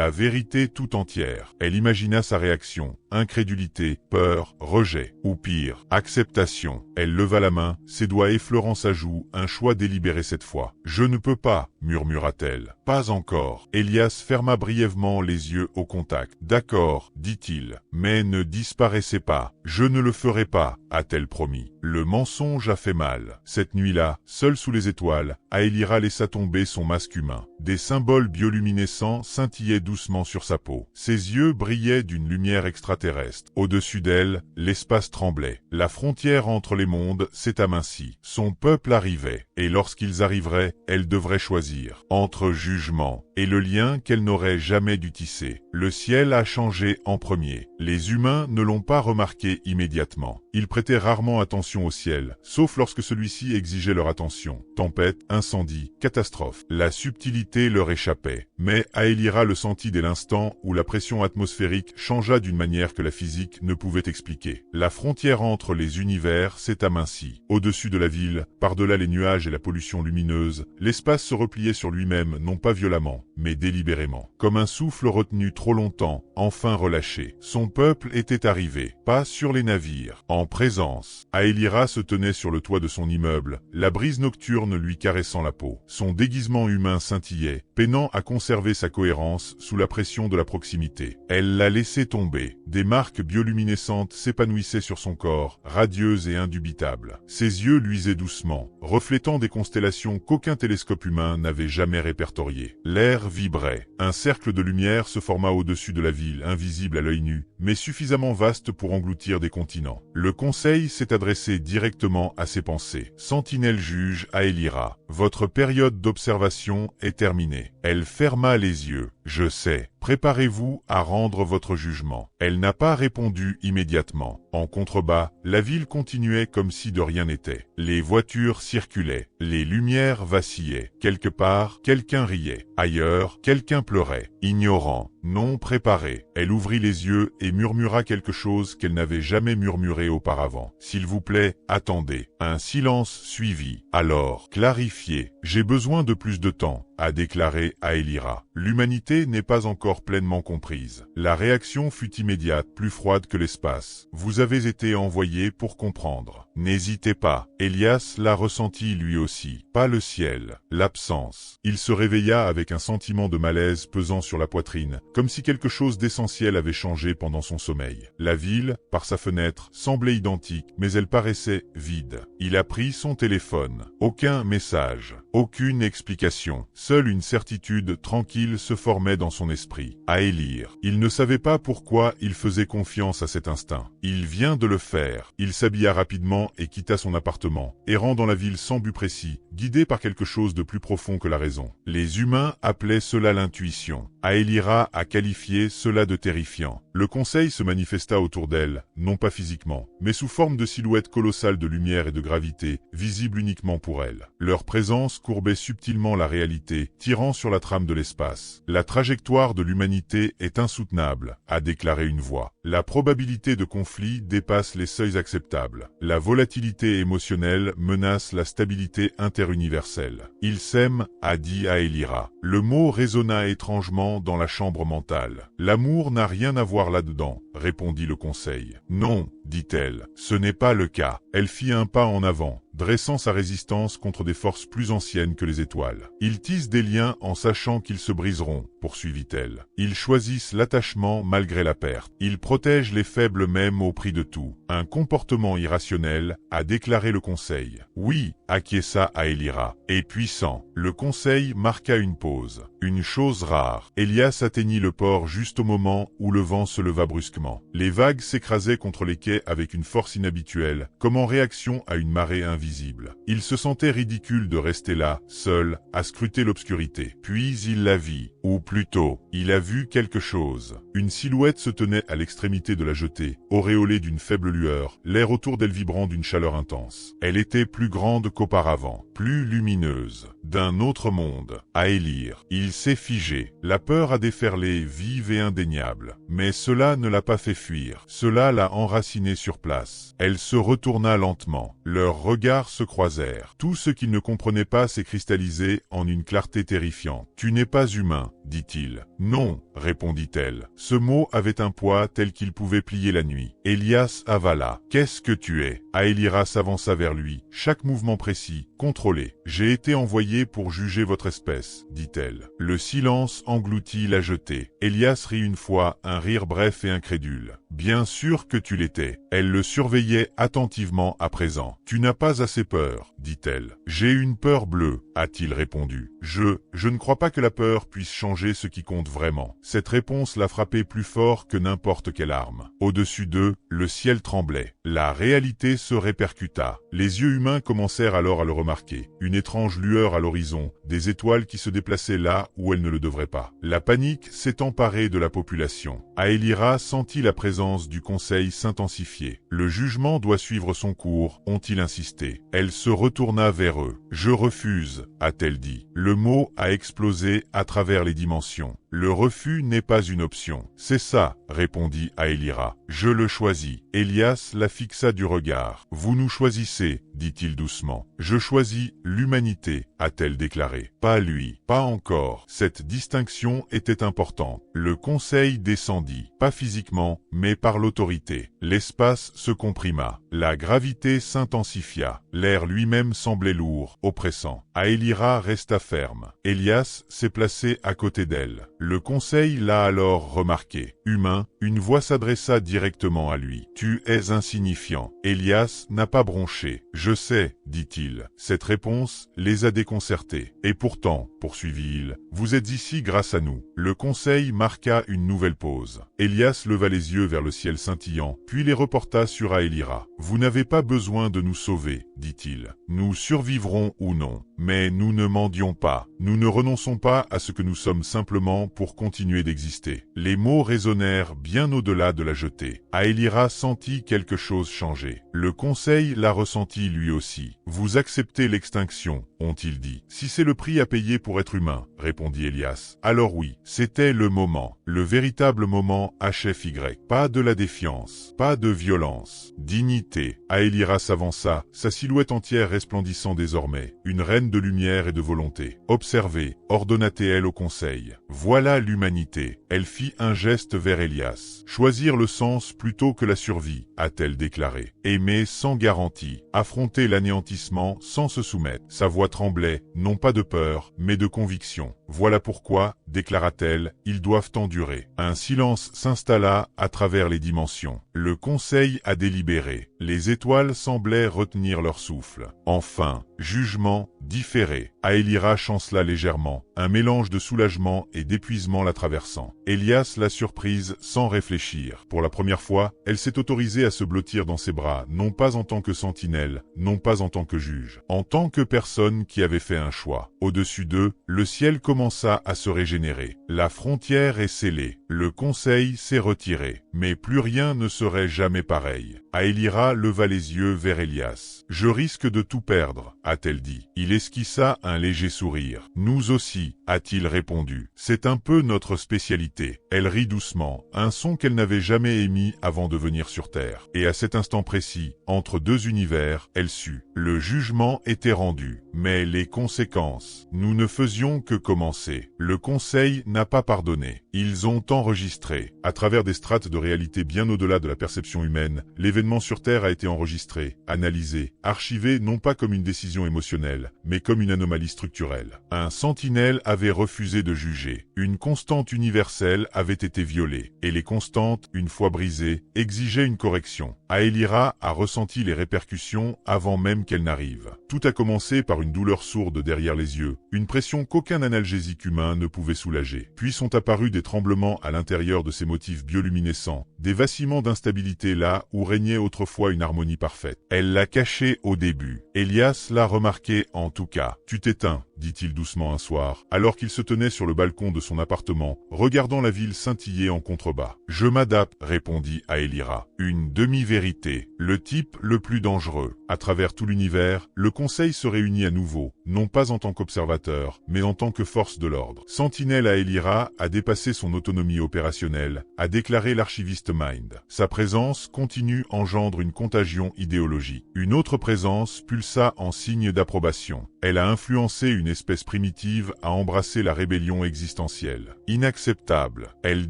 vérité tout entière. Elle imagina sa réaction, incrédulité, peur, rejet, ou pire, acceptation. Elle leva la main, ses doigts effleurant sa joue, un choix délibéré cette fois. « Je ne peux pas, » murmura-t-elle. « Pas encore. » Elias ferma brièvement les yeux au contact. « D'accord, » dit-il, « mais ne disparaissez pas. »« Je ne le ferai pas, » a-t-elle promis. Le mensonge a fait mal. Cette nuit-là, seule sous les étoiles, Aélira laissa tomber son masque humain. Des symboles bioluminescents scintillaient doucement sur sa peau. Ses yeux brillaient d'une lumière extraterrestre. Au-dessus d'elle, l'espace tremblait. La frontière entre les mondes s'est amincie. Son peuple arrivait, et lorsqu'ils arriveraient, elle devrait choisir entre jugement et le lien qu'elle n'aurait jamais dû tisser. Le ciel a changé en premier. Les humains ne l'ont pas remarqué immédiatement. Ils prêtaient rarement attention au ciel, sauf lorsque celui-ci exigeait leur attention. Tempête, incendie, catastrophe. La subtilité leur échappait. Mais Aélira le sentit dès l'instant où la pression atmosphérique changea d'une manière que la physique ne pouvait expliquer. La frontière entre les univers s'est amincie. Au-dessus de la ville, par-delà les nuages et la pollution lumineuse, l'espace se repliait sur lui-même, non pas violemment, mais délibérément. Comme un souffle retenu trop longtemps, enfin relâché. Son peuple était arrivé, pas sur les navires, en présence. Aélira se tenait sur le toit de son immeuble, la brise nocturne lui caressant la peau. Son déguisement humain scintillait, peinant à conserver sa cohérence sous la pression de la proximité. Elle l'a laissé tomber. Des marques bioluminescentes s'épanouissaient sur son corps, radieuses et indubitables. Ses yeux luisaient doucement, reflétant des constellations qu'aucun télescope humain n'avait jamais répertoriées. L'air vibrait. Un cercle de lumière se forma au-dessus de la ville, invisible à l'œil nu, mais suffisamment vaste pour engloutir des continents. Le conseil s'est adressé directement à ses pensées. Sentinelle juge Aélira, votre période d'observation est terminée. Elle ferma les yeux. Je sais. Préparez-vous à rendre votre jugement. Elle n'a pas répondu immédiatement. En contrebas, la ville continuait comme si de rien n'était. Les voitures circulaient. Les lumières vacillaient. Quelque part, quelqu'un riait. Ailleurs, quelqu'un pleurait. Ignorant, non préparé. Elle ouvrit les yeux et murmura quelque chose qu'elle n'avait jamais murmuré auparavant. S'il vous plaît, attendez. Un silence suivit. Alors, clarifiez. J'ai besoin de plus de temps, a déclaré Aélira. L'humanité n'est pas encore pleinement comprise. La réaction fut immédiate, plus froide que l'espace. Vous avez été envoyé pour comprendre. N'hésitez pas. Elias l'a ressenti lui aussi. Pas le ciel, l'absence. Il se réveilla avec un sentiment de malaise pesant sur la poitrine, comme si quelque chose d'essentiel avait changé pendant son sommeil. La ville, par sa fenêtre, semblait identique, mais elle paraissait vide. Il a pris son téléphone. Aucun message, aucune explication. Seule une certitude tranquille se formait désormais dans son esprit. Aélire. Il ne savait pas pourquoi il faisait confiance à cet instinct. Il vient de le faire. Il s'habilla rapidement et quitta son appartement, errant dans la ville sans but précis, guidé par quelque chose de plus profond que la raison. Les humains appelaient cela l'intuition. Aélira a qualifié cela de terrifiant. Le conseil se manifesta autour d'elle, non pas physiquement, mais sous forme de silhouettes colossales de lumière et de gravité, visibles uniquement pour elle. Leur présence courbait subtilement la réalité, tirant sur la trame de l'espace. La trajectoire de l'humanité est insoutenable, a déclaré une voix. La probabilité de conflit dépasse les seuils acceptables. La volatilité émotionnelle menace la stabilité interuniverselle. Il s'aime, a dit Aélira. Le mot résonna étrangement dans la chambre mentale. L'amour n'a rien à voir là-dedans, répondit le conseil. Non, dit-elle, ce n'est pas le cas. Elle fit un pas en avant, dressant sa résistance contre des forces plus anciennes que les étoiles. Ils tissent des liens en sachant qu'ils se briseront, poursuivit-elle. Ils choisissent l'attachement malgré la perte. Ils protègent les faibles même au prix de tout. Un comportement irrationnel, a déclaré le conseil. Oui, acquiesça Aélira. Et puissant. Le conseil marqua une pause. Une chose rare. Elias atteignit le port juste au moment où le vent se leva brusquement. Les vagues s'écrasaient contre les quais avec une force inhabituelle, comme en réaction à une marée invisible. Il se sentait ridicule de rester là, seul, à scruter l'obscurité. Puis il la vit, ou plutôt, il a vu quelque chose. Une silhouette se tenait à l'extrémité de la jetée, auréolée d'une faible lueur, l'air autour d'elle vibrant d'une chaleur intense. Elle était plus grande qu'auparavant, plus lumineuse, d'un autre monde. Aélire. Il s'est figé. La peur a déferlé, vive et indéniable. Mais cela ne l'a pas fait fuir. Cela l'a enraciné sur place. Elle se retourna lentement. Leurs regards se croisèrent. Tout ce qu'il ne comprenait pas s'est cristallisé en une clarté terrifiante. Tu n'es pas humain, dit-il. Non, répondit-elle. Ce mot avait un poids tel qu'il pouvait plier la nuit. Elias avala. Qu'est-ce que tu es? Aélira s'avança vers lui, chaque mouvement précis, contrôlé. J'ai été envoyé pour juger votre espèce, dit-elle. Le silence engloutit la jetée. Elias rit une fois, un rire bref et incrédule. Bien sûr que tu l'étais. Elle le surveillait attentivement à présent. Tu n'as pas assez peur, dit-elle. J'ai une peur bleue, a-t-il répondu. Je ne crois pas que la peur puisse changer ce qui compte vraiment. Cette réponse l'a frappé plus fort que n'importe quelle arme. Au-dessus d'eux, le ciel tremblait. La réalité se répercuta. Les yeux humains commencèrent alors à le remarquer. Une étrange lueur à l'horizon, des étoiles qui se déplaçaient là où elles ne le devraient pas. La panique s'est emparée de la population. Aélira sentit la présence du conseil s'intensifier. Le jugement doit suivre son cours, ont-ils insisté. Elle se retourna vers eux. Je refuse, a-t-elle dit. Le mot a explosé à travers les dimensions. Le refus n'est pas une option. C'est ça, répondit Aélira. Je le choisis. Elias la fixa du regard. Vous nous choisissez, dit-il doucement. Je choisis l'humanité, a-t-elle déclaré. Pas lui. Pas encore. Cette distinction était importante. Le conseil descendit. Pas physiquement, mais par l'autorité. L'espace se comprima. La gravité s'intensifia. L'air lui-même semblait lourd, oppressant. Aélira resta ferme. Elias s'est placé à côté d'elle. Le conseil l'a alors remarqué. Humain, une voix s'adressa directement à lui. Tu es insignifiant. Elias n'a pas bronché. Je sais, dit-il. Cette réponse les a déconcertés. Et pourtant, poursuivit-il, vous êtes ici grâce à nous. Le conseil marqua une nouvelle pause. Elias leva les yeux vers le ciel scintillant, puis les reporta sur Aélira. Vous n'avez pas besoin de nous sauver, dit-il. Nous survivrons ou non. Mais nous ne mendions pas. Nous ne renonçons pas à ce que nous sommes simplement pour continuer d'exister. Les mots résonnèrent bien au-delà de la jetée. Aélira sentit quelque chose changer. Le conseil l'a ressenti lui aussi. Vous acceptez l'extinction, ont-ils dit. Si c'est le prix à payer pour être humain, répondit Elias. Alors oui, c'était le moment. Le véritable moment HFY. Pas de la défiance, pas de violence. Dignité. Aélira s'avança, sa silhouette entière resplendissant désormais. Une reine de lumière et de volonté. Observez, ordonna-t-elle au conseil. Voilà l'humanité. Elle fit un geste vers Elias. Choisir le sens plutôt que la survie, a-t-elle déclaré. Aimer sans garantie. Affronter l'anéantissement sans se soumettre. Sa voix tremblait, non pas de peur, mais de conviction. Voilà pourquoi, déclara-t-elle, ils doivent endurer. Un silence s'installa à travers les dimensions. Le conseil a délibéré. Les étoiles semblaient retenir leur souffle. Enfin, jugement différé. Aélira chancela légèrement, un mélange de soulagement et d'épuisement la traversant. Elias l'a surprise sans réfléchir. Pour la première fois, elle s'est autorisée à se blottir dans ses bras, non pas en tant que sentinelle, non pas en tant que juge, en tant que personne qui avait fait un choix. Au-dessus d'eux, le ciel commença à se régénérer. La frontière est scellée. Le conseil s'est retiré. Mais plus rien ne serait jamais pareil. Aélira leva les yeux vers Elias. « Je risque de tout perdre, a-t-elle dit. Il esquissa un léger sourire. « Nous aussi, a-t-il répondu. C'est un peu notre spécialité. » Elle rit doucement, un son qu'elle n'avait jamais émis avant de venir sur Terre. Et à cet instant précis, entre deux univers, elle sut. Le jugement était rendu. Mais les conséquences, nous ne faisions que commencer. Le Conseil n'a pas pardonné. Ils ont enregistré. À travers des strates de réalité bien au-delà de la perception humaine, l'événement sur Terre a été enregistré, analysé, archivé non pas comme une décision émotionnelle, mais comme une anomalie structurelle. Un sentinelle avait refusé de juger. Une constante universelle avait été violée. Et les constantes, une fois brisées, exigeaient une correction. Aélira a ressenti les répercussions avant même qu'elles n'arrivent. Tout a commencé par une douleur sourde derrière les yeux, une pression qu'aucun analgésique humain ne pouvait soulager. Puis sont apparus des tremblements à l'intérieur de ces motifs bioluminescents, des vacillements d'instabilité là où régnait autrefois une harmonie parfaite. Elle l'a caché au début. Elias l'a remarqué en tout cas. « Tu t'éteins », dit-il doucement un soir, alors qu'il se tenait sur le balcon de son appartement, regardant la ville scintiller en contrebas. « Je m'adapte », répondit Aélira. Une demi-vérité. Le type le plus dangereux. À travers tout l'univers, le Conseil se réunit à nouveau, non pas en tant qu'observateur, mais en tant que force de l'ordre. Sentinelle Aélira a dépassé son autonomie opérationnelle, a déclaré l'archiviste Mind. Sa présence continue engendre une contagion idéologique. Une autre présence pulsa en signe d'approbation. Elle a influencé une espèce primitive à embrasser la rébellion existentielle. Inacceptable. Elle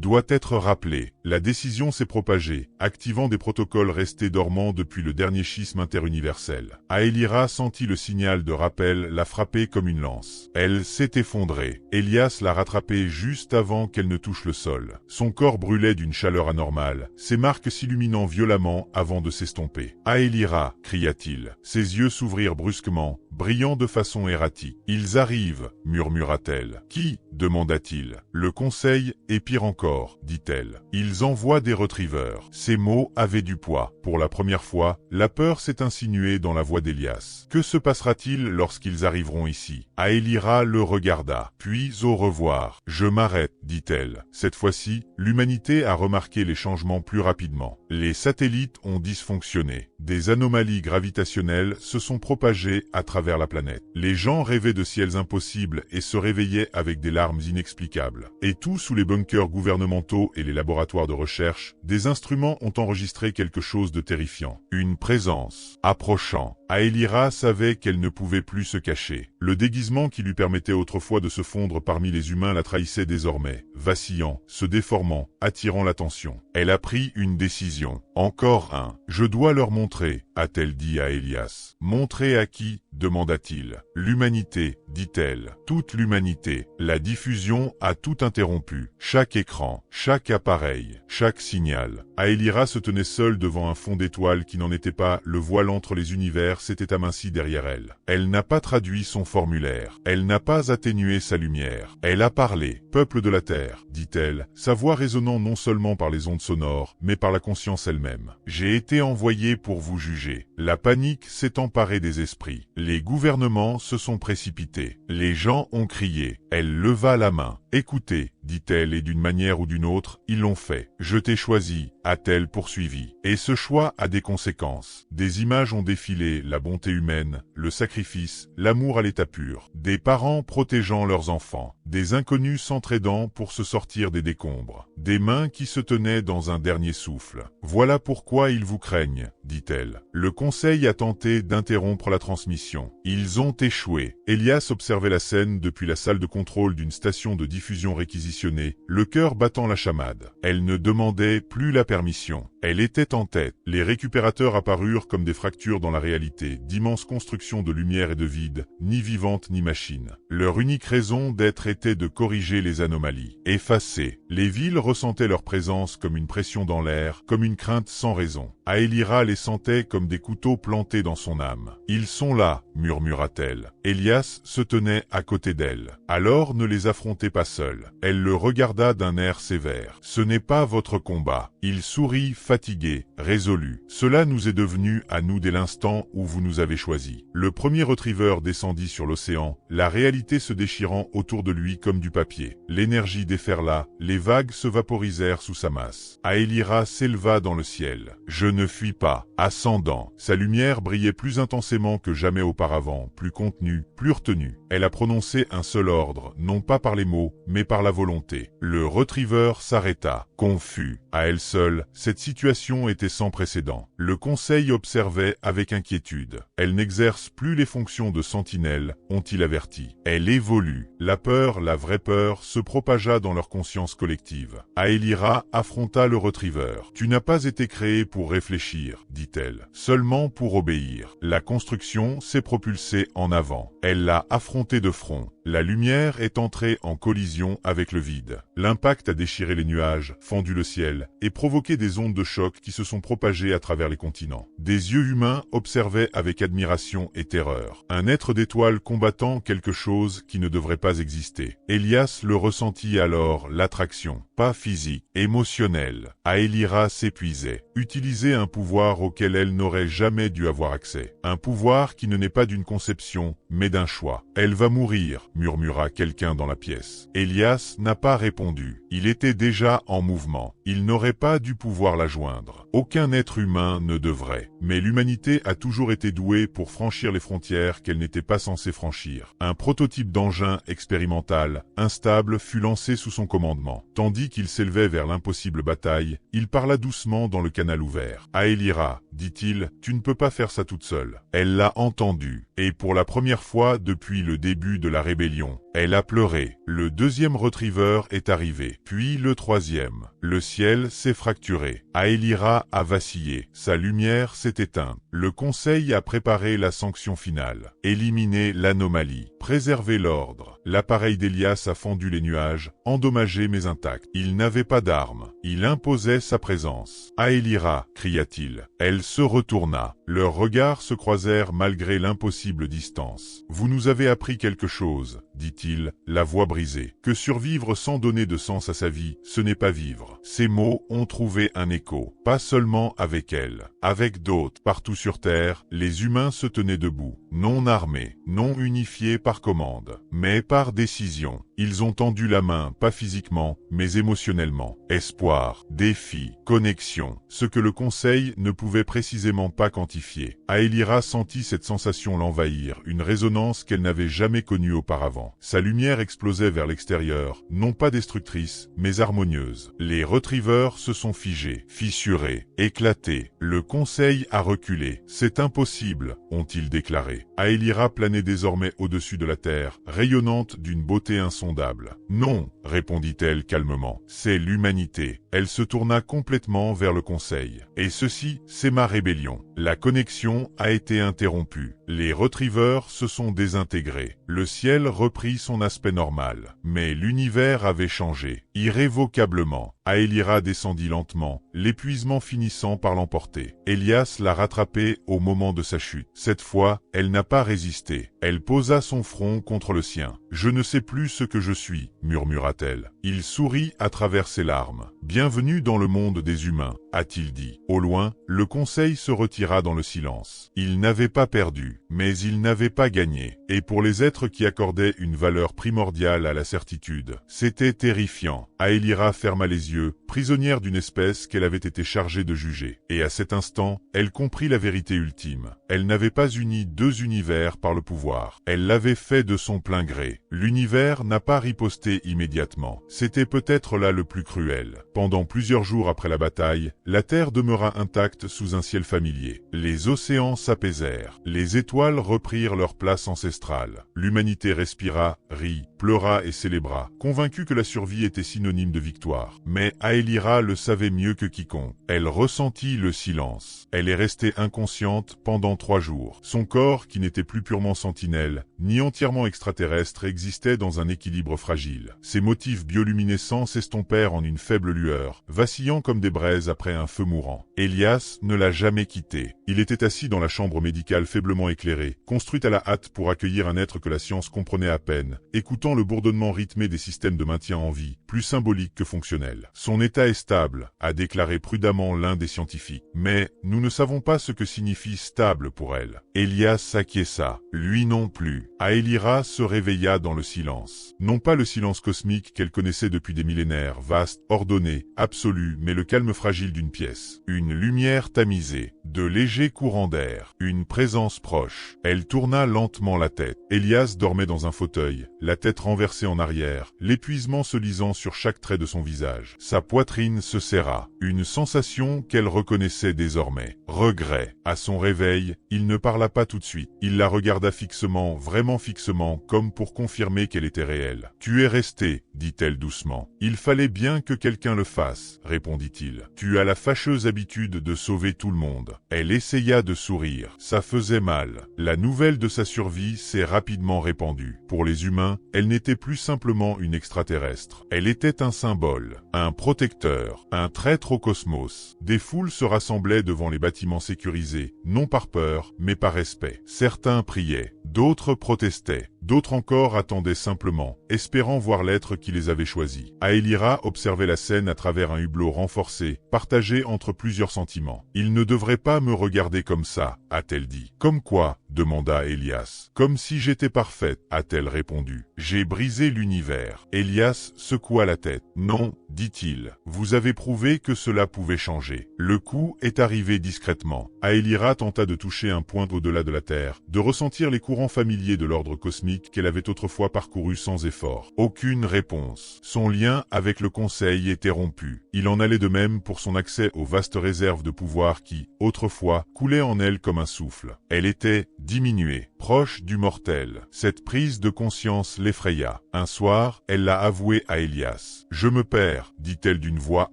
doit être rappelée. La décision s'est propagée, activant des protocoles restés dormants depuis le dernier schisme interuniversel. Aélira sentit le signal de rappel la frapper comme une lance. Elle s'est effondrée. Elias l'a rattrapée juste avant qu'elle ne touche le sol. Son corps brûlait d'une chaleur anormale, ses marques s'illuminant violemment avant de s'estomper. « Aélira » cria-t-il. Ses yeux s'ouvrirent brusquement, brillant de façon erratique. « Ils arrivent » murmura-t-elle. « Qui » demanda-t-il. « Le Conseil, et pire encore » dit-elle. « Ils envoient des retrieveurs. » Ces mots avaient du poids. Pour la première fois, la peur s'est insinuée dans la voix d'Elias. Que se passera-t-il lorsqu'ils arriveront ici? Aélira le regarda. Puis au revoir. « Je m'arrête » dit-elle. Cette fois-ci, l'humanité a remarqué les changements plus rapidement. Les satellites ont dysfonctionné. Des anomalies gravitationnelles se sont propagées à travers la planète. Les gens rêvaient de ciels impossibles et se réveillaient avec des larmes inexplicables. Et tout sous les bunkers gouvernementaux et les laboratoires de recherche, des instruments ont enregistré quelque chose de terrifiant. Une présence approchant. Aélira savait qu'elle ne pouvait plus se cacher. Le déguisement qui lui permettait autrefois de se fondre parmi les humains la trahissait désormais, vacillant, se déformant, attirant l'attention. Elle a pris une décision. Encore un. « Je dois leur montrer », a-t-elle dit à Elias. « Montrer à qui » demanda-t-il. « L'humanité » dit-elle. « Toute l'humanité. » La diffusion a tout interrompu. Chaque écran, chaque appareil, chaque signal. Aélira se tenait seule devant un fond d'étoiles qui n'en était pas, le voile entre les univers s'était aminci derrière elle. Elle n'a pas traduit son formulaire. Elle n'a pas atténué sa lumière. Elle a parlé. « Peuple de la Terre » dit-elle, sa voix résonnant non seulement par les ondes sonores, mais par la conscience elle-même. « J'ai été envoyé pour vous juger. » La panique s'est emparée des esprits. Les gouvernements se sont précipités. Les gens ont crié. Elle leva la main. « Écoutez » dit-elle, et d'une manière ou d'une autre, ils l'ont fait. « Je t'ai choisi » a-t-elle poursuivi. Et ce choix a des conséquences. Des images ont défilé, la bonté humaine, le sacrifice, l'amour à l'état pur. Des parents protégeant leurs enfants. Des inconnus s'entraidant pour se sortir des décombres. Des mains qui se tenaient dans un dernier souffle. « Voilà pourquoi ils vous craignent » dit-elle. Le Conseil a tenté d'interrompre la transmission. Ils ont échoué. Elias observait la scène depuis la salle de contrôle d'une station de diffusion réquisitionnée, le cœur battant la chamade. Elle ne demandait plus la permission. Elle était en tête. Les récupérateurs apparurent comme des fractures dans la réalité, d'immenses constructions de lumière et de vide, ni vivantes ni machines. Leur unique raison d'être était de corriger les anomalies. Effacées, les villes ressentaient leur présence comme une pression dans l'air, comme une crainte sans raison. Aélira les sentait comme des couteaux plantés dans son âme. « Ils sont là », murmura-t-elle. Elias se tenait à côté d'elle. « Alors ne les affrontez pas seuls. » Elle le regarda d'un air sévère. « Ce n'est pas votre combat. » Il sourit, fatigué, résolu. « Cela nous est devenu à nous dès l'instant où vous nous avez choisis. » Le premier retriever descendit sur l'océan, la réalité se déchirant autour de lui comme du papier. L'énergie déferla, les vagues se vaporisèrent sous sa masse. Aélira s'éleva dans le ciel. « Je ne fuis pas. » Ascendant, sa lumière brillait plus intensément que jamais auparavant, plus contenue, plus retenue. Elle a prononcé un seul ordre, non pas par les mots, mais par la volonté. Le retriever s'arrêta, confus. À elle seule, cette situation était sans précédent. Le conseil observait avec inquiétude. Elle n'exerce plus les fonctions de sentinelle, ont-ils averti. Elle évolue. La peur, la vraie peur, se propagea dans leur conscience collective. Aélira affronta le retriever. « Tu n'as pas été créé pour réfléchir, » dit-elle, « seulement pour obéir. » La construction s'est propulsée en avant. Elle l'a affronté de front. La lumière est entrée en collision avec le vide. L'impact a déchiré les nuages, fendu le ciel, et provoqué des ondes de choc qui se sont propagées à travers les continents. Des yeux humains observaient avec admiration et terreur. Un être d'étoile combattant quelque chose qui ne devrait pas exister. Elias le ressentit alors, l'attraction, pas physique, émotionnelle. Aélira s'épuisait. Utiliser un pouvoir auquel elle n'aurait jamais dû avoir accès. Un pouvoir qui ne naît pas d'une conception, mais d'un choix. Elle va mourir, murmura quelqu'un dans la pièce. Elias n'a pas répondu. Il était déjà en mouvement. Il n'aurait pas dû pouvoir la joindre. Aucun être humain ne devrait. Mais l'humanité a toujours été douée pour franchir les frontières qu'elle n'était pas censée franchir. Un prototype d'engin expérimental, instable, fut lancé sous son commandement. Tandis qu'il s'élevait vers l'impossible bataille, il parla doucement dans le canal ouvert. « Aélira, dit-il, tu ne peux pas faire ça toute seule. » Elle l'a entendu. Et pour la première fois depuis le début de la rébellion, elle a pleuré. Le deuxième retriever est arrivé, puis le troisième. Le ciel s'est fracturé. Aélira a vacillé. Sa lumière s'est éteinte. Le conseil a préparé la sanction finale. Éliminer l'anomalie. Préserver l'ordre. L'appareil d'Elias a fendu les nuages, endommagé mais intact. Il n'avait pas d'armes. Il imposait sa présence. Aélira, cria-t-il. Elle se retourna. Leurs regards se croisèrent malgré l'impossible distance. Vous nous avez appris quelque chose, dit-il, la voix brisée. Que survivre sans donner de sens à sa vie, ce n'est pas vivre. Ces mots ont trouvé un écho. Pas seulement avec elle. Avec d'autres. Partout sur Terre, les humains se tenaient debout. Non armés, non unifiés par commande, mais par décision. Ils ont tendu la main, pas physiquement, mais émotionnellement. Espoir, défi, connexion, ce que le conseil ne pouvait précisément pas quantifier. Aélira sentit cette sensation l'envahir, une résonance qu'elle n'avait jamais connue auparavant. Sa lumière explosait vers l'extérieur, non pas destructrice, mais harmonieuse. Les retrievers se sont figés, fissurés, éclatés. Le conseil a reculé. C'est impossible, ont-ils déclaré. Aélira planait désormais au-dessus de la terre, rayonnante d'une beauté insondable. Non, répondit-elle calmement, c'est l'humanité. Elle se tourna complètement vers le conseil. Et ceci, c'est ma rébellion. La connexion a été interrompue. Les retrievers se sont désintégrés. Le ciel reprit son aspect normal. Mais l'univers avait changé, irrévocablement. Aélira descendit lentement, l'épuisement finissant par l'emporter. Elias l'a rattrapée au moment de sa chute. Cette fois, elle n'a pas résisté. Elle posa son front contre le sien. « Je ne sais plus ce que je suis », murmura-t-elle. Il sourit à travers ses larmes. « Bienvenue dans le monde des humains », a-t-il dit. Au loin, le conseil se retira dans le silence. Il n'avait pas perdu, mais il n'avait pas gagné. Et pour les êtres qui accordaient une valeur primordiale à la certitude, c'était terrifiant. Aélira ferma les yeux, prisonnière d'une espèce qu'elle avait été chargée de juger. Et à cet instant, elle comprit la vérité ultime. Elle n'avait pas uni deux univers par le pouvoir. Elle l'avait fait de son plein gré. L'univers n'a pas riposté immédiatement. C'était peut-être là le plus cruel. Pendant plusieurs jours après la bataille, La terre demeura intacte sous un ciel familier. Les océans s'apaisèrent. Les étoiles reprirent leur place ancestrale. L'humanité respira, rit, pleura et célébra, convaincue que la survie était synonyme de victoire. Mais Aelira le savait mieux que quiconque. Elle ressentit le silence. Elle est restée inconsciente pendant 3 jours. Son corps, qui n'était plus purement sentinelle, ni entièrement extraterrestre, existait dans un équilibre fragile. Ses motifs bioluminescents s'estompèrent en une faible lueur, vacillant comme des braises après un feu mourant. Elias ne l'a jamais quitté. Il était assis dans la chambre médicale faiblement éclairée, construite à la hâte pour accueillir un être que la science comprenait à peine, écoutant le bourdonnement rythmé des systèmes de maintien en vie, plus symbolique que fonctionnel. Son état est stable, a déclaré prudemment l'un des scientifiques. Mais nous ne savons pas ce que signifie stable pour elle. Elias s'acquiesça, lui non plus. Aelira se réveilla dans le silence. Non pas le silence cosmique qu'elle connaissait depuis des millénaires, vaste, ordonné, absolu, mais le calme fragile d'une pièce. Une lumière tamisée, de légers courants d'air, une présence proche. Elle tourna lentement la tête. Elias dormait dans un fauteuil, la tête renversée en arrière, l'épuisement se lisant sur chaque trait de son visage. Sa poitrine se serra, une sensation qu'elle reconnaissait désormais. Regret. À son réveil, il ne parla pas tout de suite. Il la regarda fixement, vraiment fixement, comme pour confirmer qu'elle était réelle. « Tu es resté, dit-elle doucement. « Il fallait bien que quelqu'un le fasse, répondit-il. Tu as la fâcheuse habitude de sauver tout le monde. » Elle essaya de sourire. Ça faisait mal. La nouvelle de sa survie s'est rapidement répandue. Pour les humains, elle n'était plus simplement une extraterrestre. Elle était un symbole, un protecteur, un traître au cosmos. Des foules se rassemblaient devant les bâtiments sécurisés, non par peur, mais par respect. Certains priaient, d'autres protestaient, d'autres encore attendaient simplement, espérant voir l'être qui les avait choisis. Aelira observait la scène à travers un hublot renforcé, partagé entre plusieurs sentiments. « Il ne devrait pas me regarder comme ça, a-t-elle dit. »« Comme quoi ?» demanda Elias. « Comme si j'étais parfaite, a-t-elle répondu. J'ai brisé l'univers. » Elias secoua la tête. « Non, dit-il. Vous avez prouvé que cela pouvait changer. » Le coup est arrivé discrètement. Aelira tenta de toucher un point au-delà de la Terre, de ressentir les courants familiers de l'ordre cosmique qu'elle avait autrefois parcouru sans effort. Aucune réponse. Son lien avec le Conseil était rompu. Il en allait de même pour son accès aux vastes réserves de pouvoir qui, autrefois, coulaient en elle comme un souffle. Elle était diminuée, proche du mortel. Cette prise de conscience l'effraya. Un soir, elle l'a avoué à Elias. « Je me perds, dit-elle d'une voix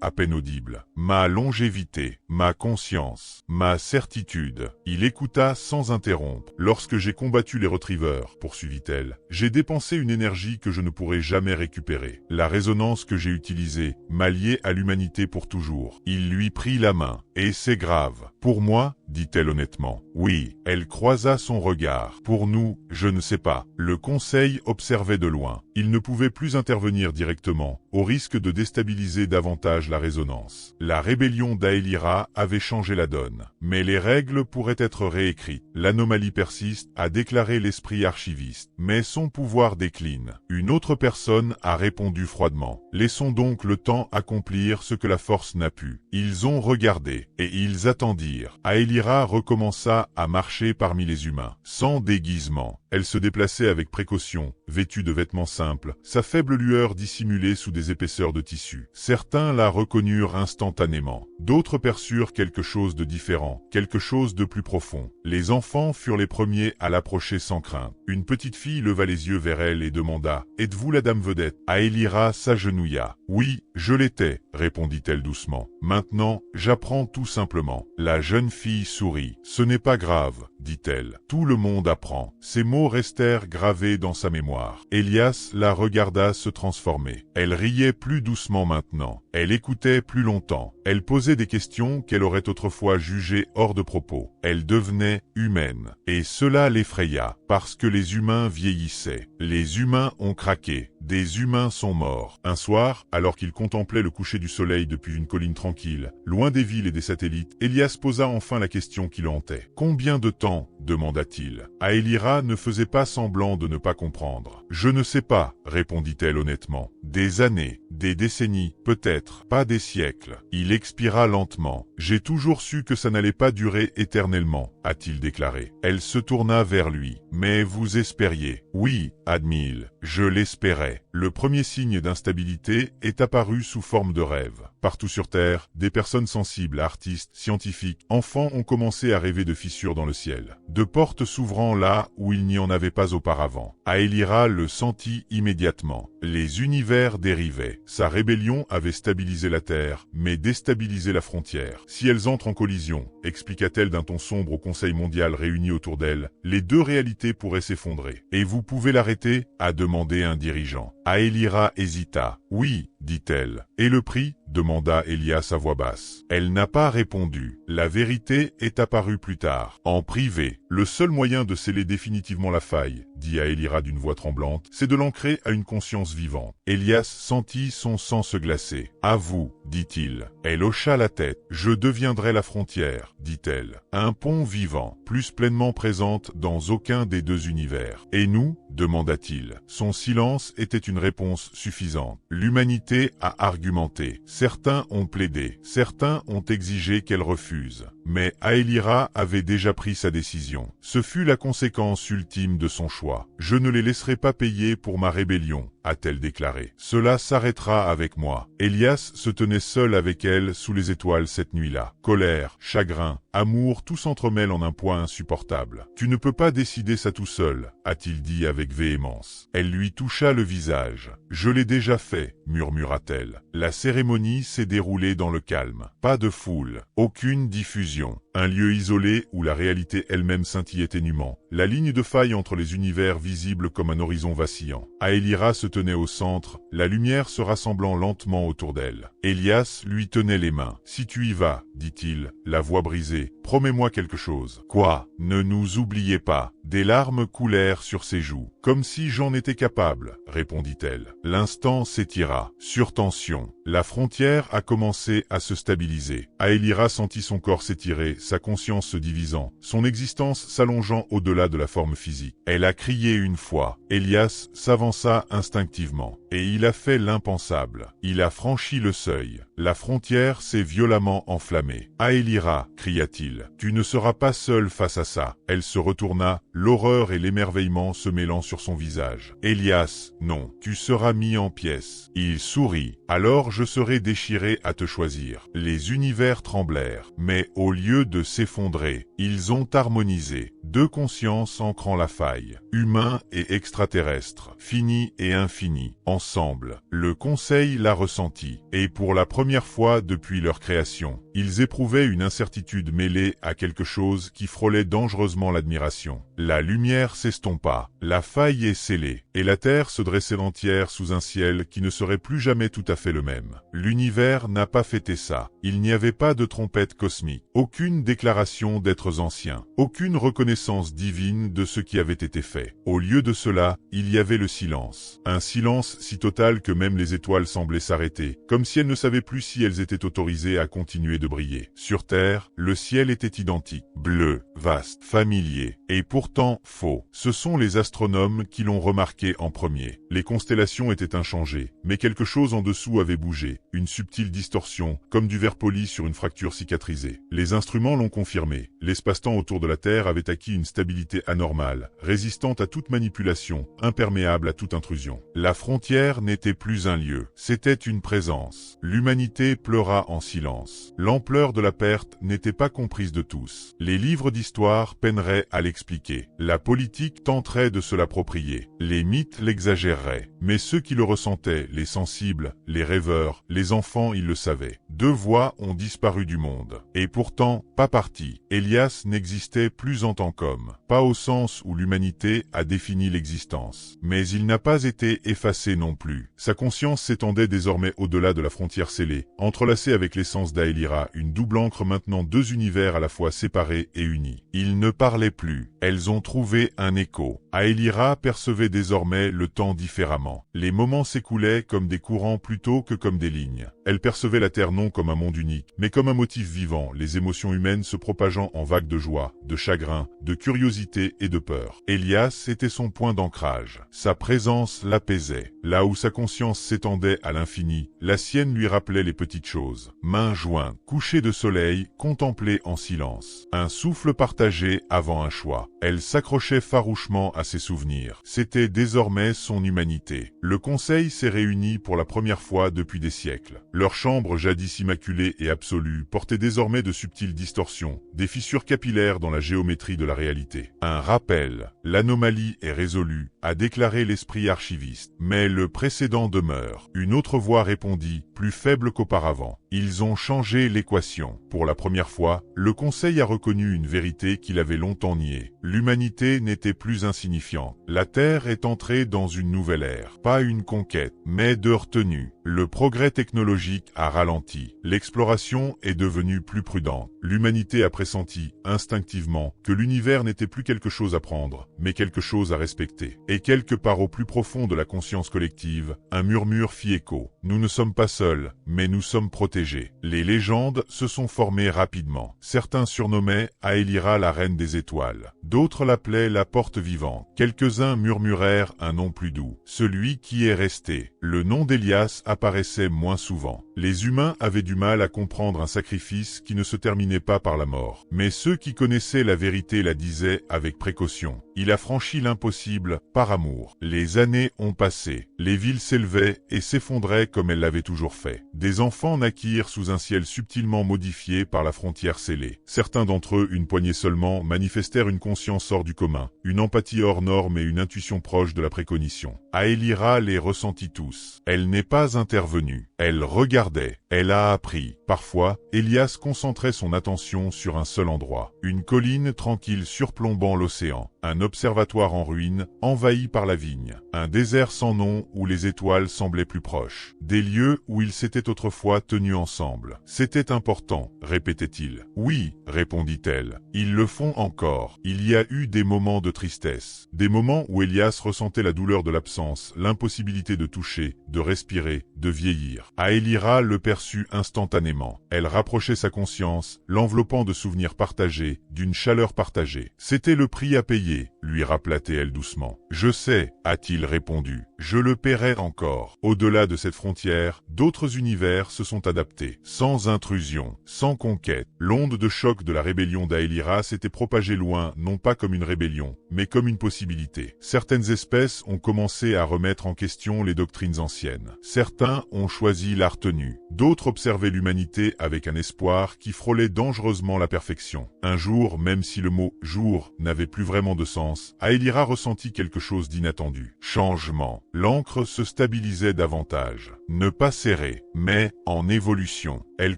à peine audible. Ma longévité, ma conscience, ma certitude. » Il écouta sans interrompre. « Lorsque j'ai combattu les retrievers, poursuivit-elle, j'ai dépensé une énergie que je ne pourrai jamais récupérer. La résonance que j'ai utilisée m'a lié à l'humanité pour toujours. » Il lui prit la main. « Et c'est grave. Pour moi, dit-elle honnêtement. Oui. » Elle croisa son regard. « Pour nous, je ne sais pas. » Le Conseil observait de loin. Il ne pouvait plus intervenir directement, au risque de déstabiliser davantage la résonance. La rébellion d'Aelira avait changé la donne. Mais les règles pourraient être réécrites. L'anomalie persiste, a déclaré l'esprit archiviste. Mais son pouvoir décline. Une autre personne a répondu froidement. Laissons donc le temps accomplir ce que la force n'a pu. Ils ont regardé, et ils attendirent. Aelira recommença à marcher parmi les humains, sans déguisement. Elle se déplaçait avec précaution, vêtue de vêtements simples, sa faible lueur dissimulée sous des épaisseurs de tissu. Certains la reconnurent instantanément. D'autres perçurent quelque chose de différent, quelque chose de plus profond. Les enfants furent les premiers à l'approcher sans crainte. Une petite fille leva les yeux vers elle et demanda « Êtes-vous la dame vedette ?» Aelira s'agenouilla. « Oui, je l'étais, » répondit-elle doucement. « Maintenant, j'apprends tout simplement. » La jeune fille sourit. « Ce n'est pas grave, » dit-elle. « Tout le monde apprend. » Ces mots restèrent gravés dans sa mémoire. Elias la regarda se transformer. Elle riait plus doucement maintenant. Elle écoutait plus longtemps. Elle posait des questions qu'elle aurait autrefois jugées hors de propos. Elle devenait humaine. Et cela l'effraya, parce que les humains vieillissaient. Les humains ont craqué. Des humains sont morts. Un soir, alors qu'il contemplait le coucher du soleil depuis une colline tranquille, loin des villes et des satellites, Elias posa enfin la question qui le hantait. « Combien de temps ?» demanda-t-il. Aelira ne faisait faisait pas semblant de ne pas comprendre. « Je ne sais pas, répondit-elle honnêtement. Des années, des décennies, peut-être, pas des siècles. » Il expira lentement. « J'ai toujours su que ça n'allait pas durer éternellement, a-t-il déclaré. Elle se tourna vers lui. « Mais vous espériez. » « Oui, admit-il, je l'espérais. » Le premier signe d'instabilité est apparu sous forme de rêve. Partout sur Terre, des personnes sensibles, artistes, scientifiques, enfants ont commencé à rêver de fissures dans le ciel. De portes s'ouvrant là où il n'y en avait pas auparavant. Aelira le sentit immédiatement. Les univers dérivaient. Sa rébellion avait stabilisé la Terre, mais déstabilisé la frontière. Si elles entrent en collision, expliqua-t-elle d'un ton sombre au Conseil mondial réuni autour d'elle, les deux réalités pourraient s'effondrer. Et vous pouvez l'arrêter, a demandé un dirigeant. Aelira hésita. Oui, dit-elle. Et le prix? Demanda Elias à voix basse. Elle n'a pas répondu. La vérité est apparue plus tard. En privé, le seul moyen de sceller définitivement la faille, dit Aelira d'une voix tremblante, c'est de l'ancrer à une conscience vivante. Elias sentit son sang se glacer. À vous, dit-il. Elle hocha la tête. Je deviendrai la frontière, dit-elle. Un pont vivant, plus pleinement présente dans aucun des deux univers. Et nous? Demanda-t-il. Son silence était une réponse suffisante. L'humanité a argumenté. Certains ont plaidé. Certains ont exigé qu'elle refuse. Mais Aelira avait déjà pris sa décision. Ce fut la conséquence ultime de son choix. Je ne les laisserai pas payer pour ma rébellion, a-t-elle déclaré. Cela s'arrêtera avec moi. Elias se tenait seul avec elle sous les étoiles cette nuit-là. Colère, chagrin, amour, tout s'entremêle en un poids insupportable. Tu ne peux pas décider ça tout seul, a-t-il dit avec véhémence. Elle lui toucha le visage. Je l'ai déjà fait, murmura-t-elle. La cérémonie s'est déroulée dans le calme. Pas de foule, aucune diffusion. Un lieu isolé où la réalité elle-même scintillait ténuement. La ligne de faille entre les univers visible comme un horizon vacillant. Aelira se tenait au centre, la lumière se rassemblant lentement autour d'elle. Elias lui tenait les mains. « Si tu y vas, dit-il, la voix brisée, promets-moi quelque chose. »« Quoi ? Ne nous oubliez pas. » Des larmes coulèrent sur ses joues. « Comme si j'en étais capable, répondit-elle. L'instant s'étira. Surtension. La frontière a commencé à se stabiliser. Aelira sentit son corps s'étirer, sa conscience se divisant, son existence s'allongeant au-delà de la forme physique. Elle a crié une fois. Elias s'avança instinctivement. Et il a fait l'impensable. Il a franchi le seuil. La frontière s'est violemment enflammée. « Aelira, cria-t-il, tu ne seras pas seule face à ça. » Elle se retourna, l'horreur et l'émerveillement se mêlant sur son visage. « Elias, non, tu seras mis en pièces. » Il sourit. « Alors je serai déchiré à te choisir. » Les univers tremblèrent, mais au lieu de s'effondrer, ils ont harmonisé. Deux consciences ancrant la faille, humain et extraterrestre, fini et infini, ensemble. Le Conseil l'a ressenti, et pour la première fois depuis leur création, ils éprouvaient une incertitude mêlée à quelque chose qui frôlait dangereusement l'admiration. La lumière s'estompa, la faille est scellée, et la Terre se dressait entière sous un ciel qui ne serait plus jamais tout à fait le même. L'univers n'a pas fêté ça. Il n'y avait pas de trompette cosmique, aucune déclaration d'êtres anciens, aucune reconnaissance divine de ce qui avait été fait. Au lieu de cela, il y avait le silence. Un silence si total que même les étoiles semblaient s'arrêter, comme si elles ne savaient plus si elles étaient autorisées à continuer de briller. Sur Terre, le ciel était identique, bleu, vaste, familier, et pourtant faux. Ce sont les astronomes qui l'ont remarqué en premier. Les constellations étaient inchangées, mais quelque chose en dessous avait bougé, une subtile distorsion, comme du verre poli sur une fracture cicatrisée. Les instruments l'ont confirmé. L'espace-temps autour de la Terre avait acquis une stabilité anormale, résistante à toute manipulation, imperméable à toute intrusion. La frontière n'était plus un lieu, c'était une présence. L'humanité pleura en silence. L'ampleur de la perte n'était pas comprise de tous. Les livres d'histoire peineraient à l'expliquer. La politique tenterait de se l'approprier. Les mythes l'exagéreraient. Mais ceux qui le ressentaient, les sensibles, les rêveurs, les enfants, ils le savaient. Deux voix ont disparu du monde. Et pourtant, pas parti. Elias n'existait plus en tant qu'homme. Pas au sens où l'humanité a défini l'existence. Mais il n'a pas été effacé non plus. Sa conscience s'étendait désormais au-delà de la frontière scellée, entrelacée avec l'essence d'Aelira, une double encre maintenant deux univers à la fois séparés et unis. Ils ne parlaient plus. Elles ont trouvé un écho. Aelira percevait désormais le temps différemment. Les moments s'écoulaient comme des courants plus plutôt que comme des lignes. Elle percevait la Terre non comme un monde unique, mais comme un motif vivant, les émotions humaines se propageant en vagues de joie, de chagrin, de curiosité et de peur. Elias était son point d'ancrage. Sa présence l'apaisait. Là où sa conscience s'étendait à l'infini, la sienne lui rappelait les petites choses. Mains jointes, coucher de soleil, contemplé en silence. Un souffle partagé avant un choix. Elle s'accrochait farouchement à ses souvenirs. C'était désormais son humanité. Le conseil s'est réuni pour la première fois depuis des siècles. Leur chambre jadis immaculée et absolue portait désormais de subtiles distorsions, des fissures capillaires dans la géométrie de la réalité. Un rappel, l'anomalie est résolue, a déclaré l'esprit archiviste. Mais le précédent demeure. Une autre voix répondit, plus faible qu'auparavant. Ils ont changé l'équation. Pour la première fois, le Conseil a reconnu une vérité qu'il avait longtemps niée. L'humanité n'était plus insignifiante. La Terre est entrée dans une nouvelle ère. Pas une conquête, mais de retenue. Le progrès technologique a ralenti. L'exploration est devenue plus prudente. L'humanité a pressenti, instinctivement, que l'univers n'était plus quelque chose à prendre, mais quelque chose à respecter. Et quelque part au plus profond de la conscience collective, un murmure fit écho. Nous ne sommes pas seuls, mais nous sommes protégés. Les légendes se sont formées rapidement. Certains surnommaient Aelira la reine des étoiles. D'autres l'appelaient la porte vivante. Quelques-uns murmurèrent un nom plus doux. Celui qui est resté. Le nom d'Elias apparaissait moins souvent. Les humains avaient du mal à comprendre un sacrifice qui ne se terminait pas par la mort. Mais ceux qui connaissaient la vérité la disaient avec précaution. Il a franchi l'impossible par amour. Les années ont passé. Les villes s'élevaient et s'effondraient comme elles l'avaient toujours fait. Des enfants naquirent sous un ciel subtilement modifié par la frontière scellée. Certains d'entre eux, une poignée seulement, manifestèrent une conscience hors du commun, une empathie hors norme et une intuition proche de la précognition. Aelira les ressentit tous. Elle n'est pas intervenue. Elle regardait. Elle a appris. Parfois, Elias concentrait son attention sur un seul endroit. Une colline tranquille surplombant l'océan. Un observatoire en ruine, envahi par la vigne. Un désert sans nom où les étoiles semblaient plus proches. Des lieux où ils s'étaient autrefois tenus ensemble. C'était important, répétait-il. Oui, répondit-elle. Ils le font encore. Il y a eu des moments de tristesse. Des moments où Elias ressentait la douleur de l'absence, l'impossibilité de toucher, de respirer, de vieillir. Aelira le perçut instantanément. Elle rapprochait sa conscience, l'enveloppant de souvenirs partagés, d'une chaleur partagée. C'était le prix à payer, lui rappela-t-elle doucement. Je sais, a-t-il répondu. Je le paierai encore. Au-delà de cette frontière, d'autres univers se sont adaptés. Sans intrusion, sans conquête. L'onde de choc de la rébellion d'Aelira s'était propagée loin, non pas comme une rébellion, mais comme une possibilité. Certaines espèces ont commencé à remettre en question les doctrines anciennes. Certains ont choisi la retenue. D'autres observaient l'humanité avec un espoir qui frôlait dangereusement la perfection. Un jour, même si le mot « jour » n'avait plus vraiment de sens, Aelira ressentit quelque chose d'inattendu. Changement. L'encre se stabilisait davantage. Ne pas serrer, mais en évolution. Elle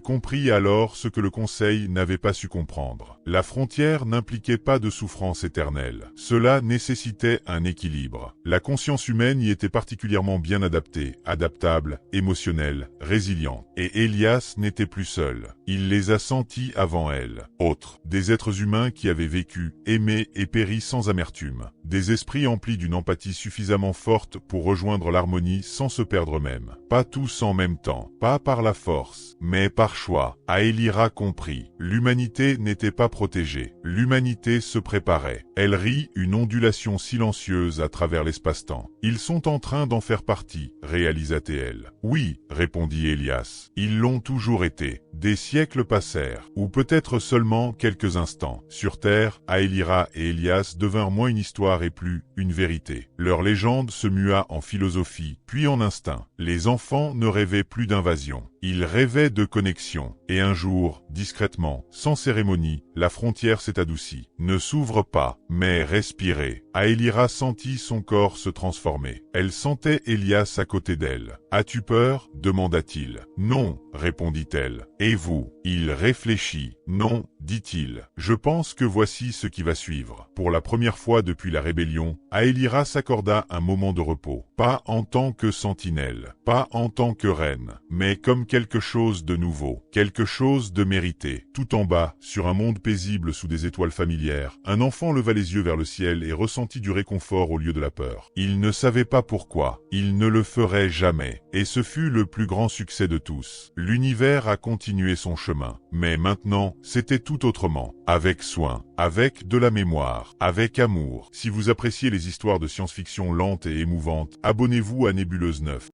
comprit alors ce que le Conseil n'avait pas su comprendre. La frontière n'impliquait pas de souffrance éternelle. Cela nécessitait un équilibre. La conscience humaine y était particulièrement bien adaptée, adaptable, émotionnelle, résiliente. Et Elias n'était plus seul. Il les a sentis avant elle. Autres, des êtres humains qui avaient vécu, aimé et péri sans amertume. Des esprits emplis d'une empathie suffisamment forte pour rejoindre l'harmonie sans se perdre eux-mêmes. Pas tous en même temps, pas par la force, mais par choix. Aelira comprit. L'humanité n'était pas protégée. L'humanité se préparait. Elle rit, une ondulation silencieuse à travers l'espace-temps. Ils sont en train d'en faire partie, réalisa-t-elle. Oui, répondit Elias. Ils l'ont toujours été. Des siècles passèrent, ou peut-être seulement quelques instants. Sur Terre, Aelira et Elias devinrent moins une histoire et plus une vérité. Leur légende se mua en philosophie, puis en instinct. Les enfants ne rêvaient plus d'invasion. Ils rêvaient de connexion. Et un jour, discrètement, sans cérémonie, la frontière s'est adoucie. Ne s'ouvre pas, mais respirez. Aelira sentit son corps se transformer. Elle sentait Elias à côté d'elle. « As-tu peur » demanda-t-il. « Non » répondit-elle. « Et vous » Il réfléchit. « Non » dit-il. « Je pense que voici ce qui va suivre. » Pour la première fois depuis la rébellion, Aelira s'accorda un moment de repos. Pas en tant que sentinelle, pas en tant que reine, mais comme quelque chose de nouveau, quelque chose de mérité. Tout en bas, sur un monde paisible sous des étoiles familières, un enfant leva les yeux vers le ciel et ressentit du réconfort au lieu de la peur. Il ne savait pas pourquoi, il ne le ferait jamais, et ce fut le plus grand succès de tous. L'univers a continué son chemin, mais maintenant, c'était tout autrement, avec soin, avec de la mémoire, avec amour. Si vous appréciez les histoires de science-fiction lentes et émouvantes, abonnez-vous à Nébuleuse 9.